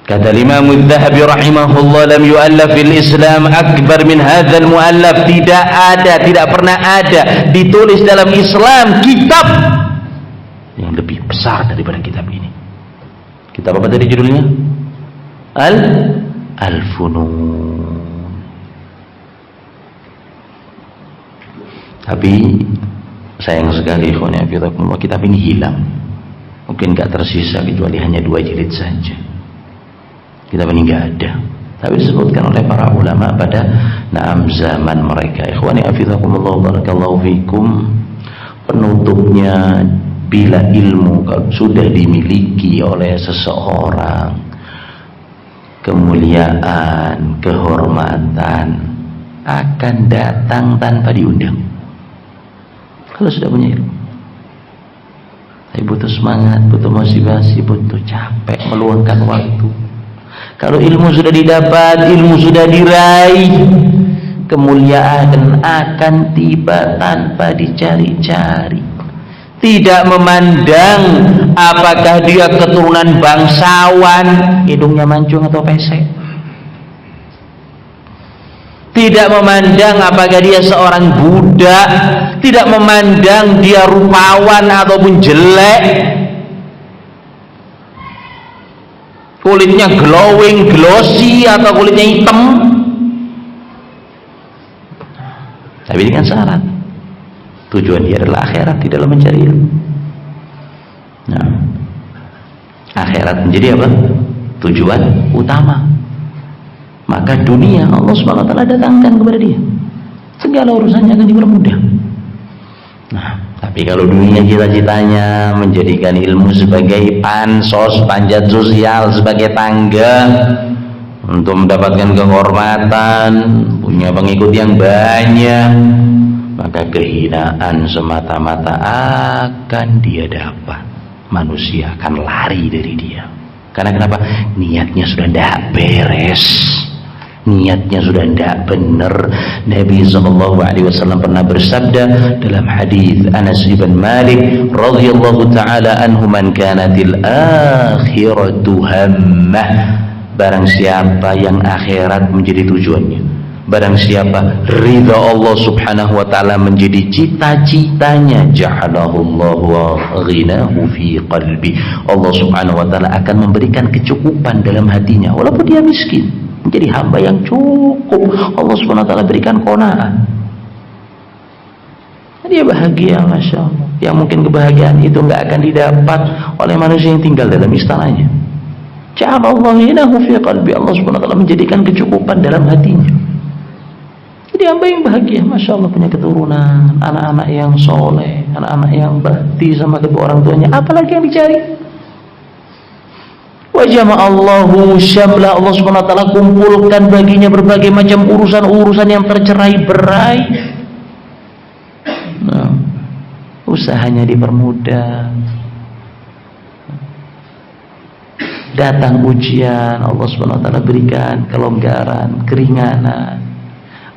Kata Imam Adz-Dzahabi rahimahullah, lam yu'allaf fil Islam akbar min hadzal mu'allaf. Tidak ada, tidak pernah ada ditulis dalam Islam kitab yang lebih besar daripada kitab ini. Kitab apa tadi judulnya? Al-Funun. Tapi sayang sekali ikhwani fillah, kitab ini hilang. Mungkin gak tersisa kecuali hanya 2 jilid saja. Kitab ini gak ada. Tapi disebutkan oleh para ulama pada zaman mereka. Ikhwani fillah, barakallahu fikum. Penutupnya, bila ilmu sudah dimiliki oleh seseorang, kemuliaan, kehormatan akan datang tanpa diundang. Kalau sudah punya ilmu, saya butuh semangat, butuh motivasi, butuh capek, meluangkan waktu. Kalau ilmu sudah didapat, ilmu sudah diraih, kemuliaan akan tiba tanpa dicari-cari. Tidak memandang apakah dia keturunan bangsawan, hidungnya mancung atau pesek. Tidak memandang apakah dia seorang budak, tidak memandang dia rupawan ataupun jelek, kulitnya glowing, glossy atau kulitnya hitam. Tapi dengan syarat, tujuan dia adalah akhirat, di dalam mencari ilmu. Nah, akhirat menjadi apa? Tujuan utama. Maka dunia Allah SWT datangkan kepada dia, segala urusannya akan dipermudah. Nah, tapi kalau dunia cita-citanya menjadikan ilmu sebagai pansos, panjat sosial, sebagai tangga untuk mendapatkan kehormatan, punya pengikut yang banyak, maka kehinaan semata-mata akan dia dapat. Manusia akan lari dari dia. Karena kenapa? Niatnya sudah tidak beres, niatnya sudah tidak benar. Nabi SAW pernah bersabda dalam hadis Anas bin Malik radhiyallahu taala anhu, man kanatil akhiratu hammah, barang siapa yang akhirat menjadi tujuannya, barang siapa ridha Allah subhanahu wa ta'ala menjadi cita-citanya, ja'alahullahu ghinahu fi qalbi, Allah subhanahu wa ta'ala akan memberikan kecukupan dalam hatinya walaupun dia miskin, menjadi hamba yang cukup. Allah subhanahu wa ta'ala berikan qanaah, dia bahagia, masya Allah, yang mungkin kebahagiaan itu nggak akan didapat oleh manusia yang tinggal dalam istananya. Ja'alahullahu ghinahu fi qalbi, Allah subhanahu wa ta'ala menjadikan kecukupan dalam hatinya. Jadi hamba yang bahagia, masya Allah, punya keturunan, anak-anak yang soleh, anak-anak yang bakti sama kedua orang tuanya, apalagi yang dicari? Wa jama'allahu syamla, Allah subhanahu wa ta'ala kumpulkan baginya berbagai macam urusan-urusan yang tercerai-berai. Nah, usahanya dipermudah. Datang ujian, Allah subhanahu wa ta'ala berikan kelonggaran, keringanan.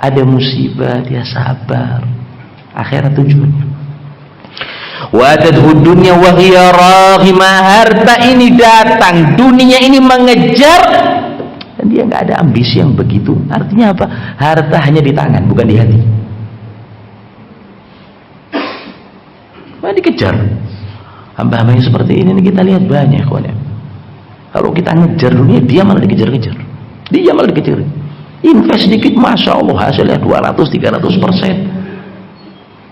Ada musibah, dia sabar. Akhirat tujuannya. wa atadhu dunya wa hiya raghimah, harta ini datang, dunia ini mengejar, dan dia nggak ada ambisi yang begitu. Artinya apa? Harta hanya di tangan, bukan di hati. Malah dikejar. Hamba-hamba yang seperti ini kita lihat banyak, kawan. Kalau kita ngejar dunia, dia malah dikejar-kejar. Dia malah dikejar. Invest sedikit, masya Allah hasilnya 200-300%.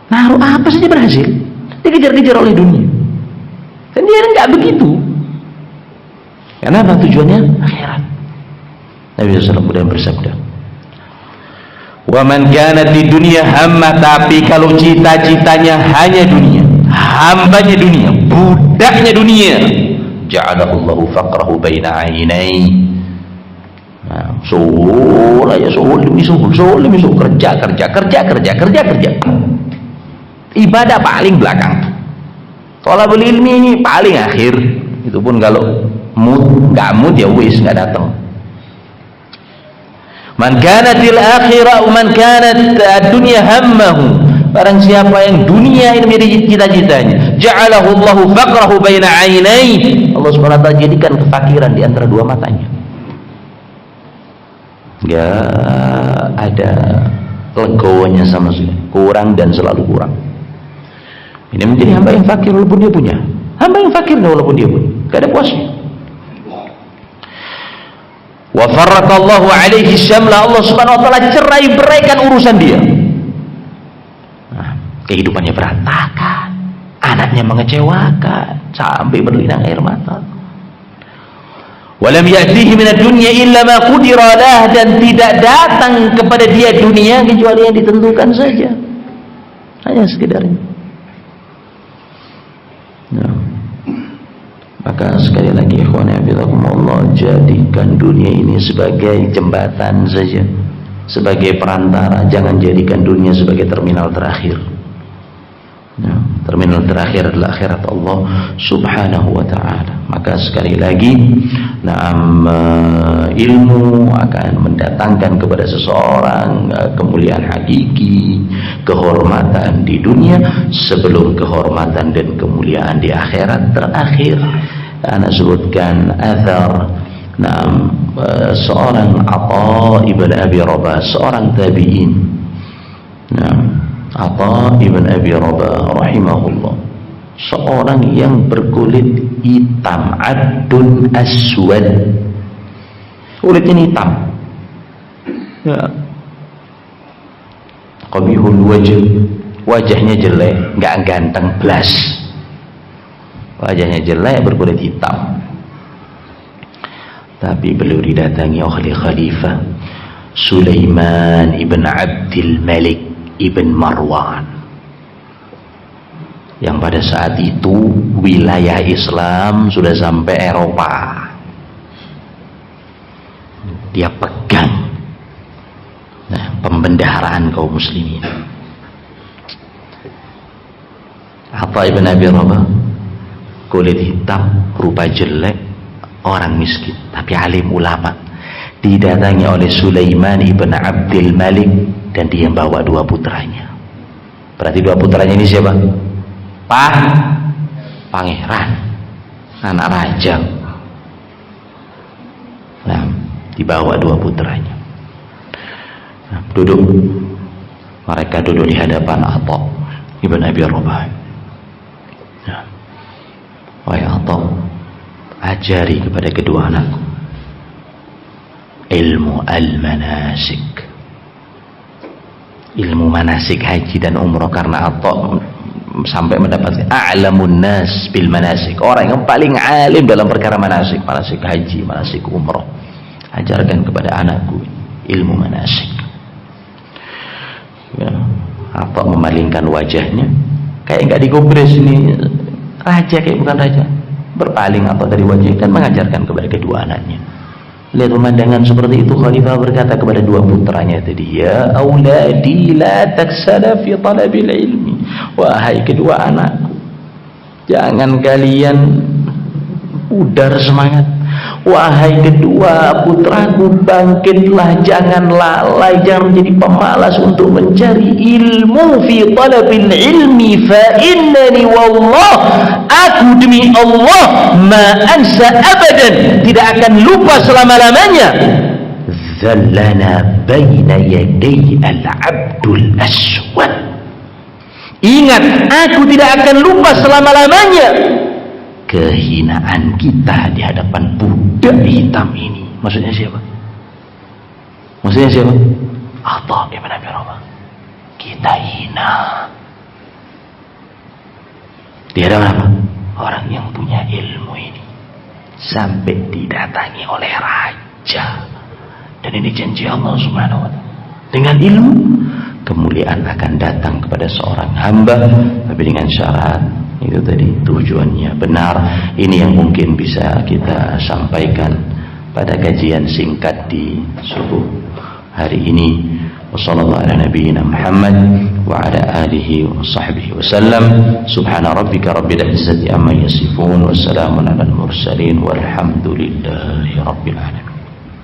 Naruh apa saja berhasil. Dikejar-kejar oleh dunia. Dan dia nggak begitu. Kenapa? Tujuannya akhirat. Nabi SAW kemudian bersabda, wa man kanat di dunia hamma, tapi kalau cita-citanya hanya dunia, hambanya dunia, budaknya dunia, ja'alahullahu faqrahu baina ainai. Suhul aja, suhul demi suhul, kerja. Ibadah paling belakang, thalabul ilmi ini paling akhir. Itu pun kalau nggak mood ya wis, nggak datang. Man kanatil akhirah, man kanat dunya hammahu, barang siapa yang dunia ini menjadi cita-citanya, ja'alahu Allahu faqrahu baina ainai, Allah Subhanahu wa taala jadikan kefakiran di antara dua matanya. Enggak ada legowonya sama sekali, kurang dan selalu kurang. Ini menjadi hamba yang fakir walaupun dia punya, hamba yang fakir walaupun dia punya, enggak ada puasnya. Wa farraqallahu alaihi syamla, Allah Subhanahu wa taala cerai-beraikan urusan dia. Nah, kehidupannya berantakan, anaknya mengecewakan sampai berlinang air mata. Walam ya'tihi minad dunya illa ma qudira lah, dan tidak datang kepada dia dunia kecuali yang ditentukan saja. Hanya sekedar itu. Nah, maka sekali lagi ikhwan fillah, jadikan dunia ini sebagai jembatan saja, sebagai perantara, jangan jadikan dunia sebagai terminal terakhir. Nah, terminal terakhir adalah akhirat Allah Subhanahu wa ta'ala. Maka sekali lagi, ilmu akan mendatangkan kepada seseorang kemuliaan hakiki, kehormatan di dunia sebelum kehormatan dan kemuliaan di akhirat terakhir. Ana sebutkan athar seorang Atha ibn Abi Rabah, seorang tabi'in. Atha ibn Abi Rabah rahimahullah, seorang yang berkulit hitam, adun aswad, kulitnya hitam, ya, qabihul wajh, wajahnya jelek, nggak ganteng blas, wajahnya jelek, berkulit hitam. Tapi beliau didatangi oleh Khalifah Sulaiman ibn Abdul Malik ibn Marwan, yang pada saat itu wilayah Islam sudah sampai Eropa. Dia pegang pembendaharaan kaum muslimin. Atha ibn Abi Rabah, kulit hitam, rupa jelek, orang miskin tapi alim ulama, didatangi oleh Sulaiman ibn Abdul Malik, dan dia membawa dua putranya. Berarti dua putranya ini siapa? Pangeran, anak raja. Nah, dibawa dua putranya. Nah, mereka duduk di hadapan Atha ibn Abi Rabah. Nah, wahai Atha, ajari kepada kedua anakku ilmu al-manasik, ilmu manasik haji dan umroh, karena Atha sampai mendapatkan a'lamun nas bil manasik, orang yang paling alim dalam perkara manasik haji, manasik umroh. Ajarkan kepada anakku ilmu manasik. Ya, Atha memalingkan wajahnya kayak nggak digubris, ini raja kayak bukan raja, berpaling Atha dari wajah dan mengajarkan kepada kedua anaknya. Lihat pemandangan seperti itu, Khalifah berkata kepada dua putranya tadi, ya auladi la taksala fi talabil ilmi, wahai kedua anakku, jangan kalian pudar semangat Wahai kedua putraku, bangkitlah, jangan lalai, jangan menjadi pemalas untuk mencari ilmu. Fi talabil ilmi fa innani wallah, aku demi Allah ma ansa abadan, tidak akan lupa selama-lamanya. Zallana baina yaday al-abdul aswad, ingat, aku tidak akan lupa selama-lamanya kehinaan kita di hadapan budak hitam ini. Maksudnya siapa? Maksudnya siapa? Atha ibn Abi Rabah. Kita hina di hadapan apa? Orang yang punya ilmu ini, sampai didatangi oleh raja. Dan ini janji Allah Subhanahu wa ta'ala. Dengan ilmu, kemuliaan akan datang kepada seorang hamba, tapi dengan syarat itu tadi, tujuannya benar. Ini yang mungkin bisa kita sampaikan pada kajian singkat di subuh hari ini. Wassallallahu ala nabiyyina Muhammad wa ala alihi wa sahbihi wasallam. Subhana rabbika rabbil izzati amma yasifun, wassalamun ala al mursalin, walhamdulillahi rabbil alamin.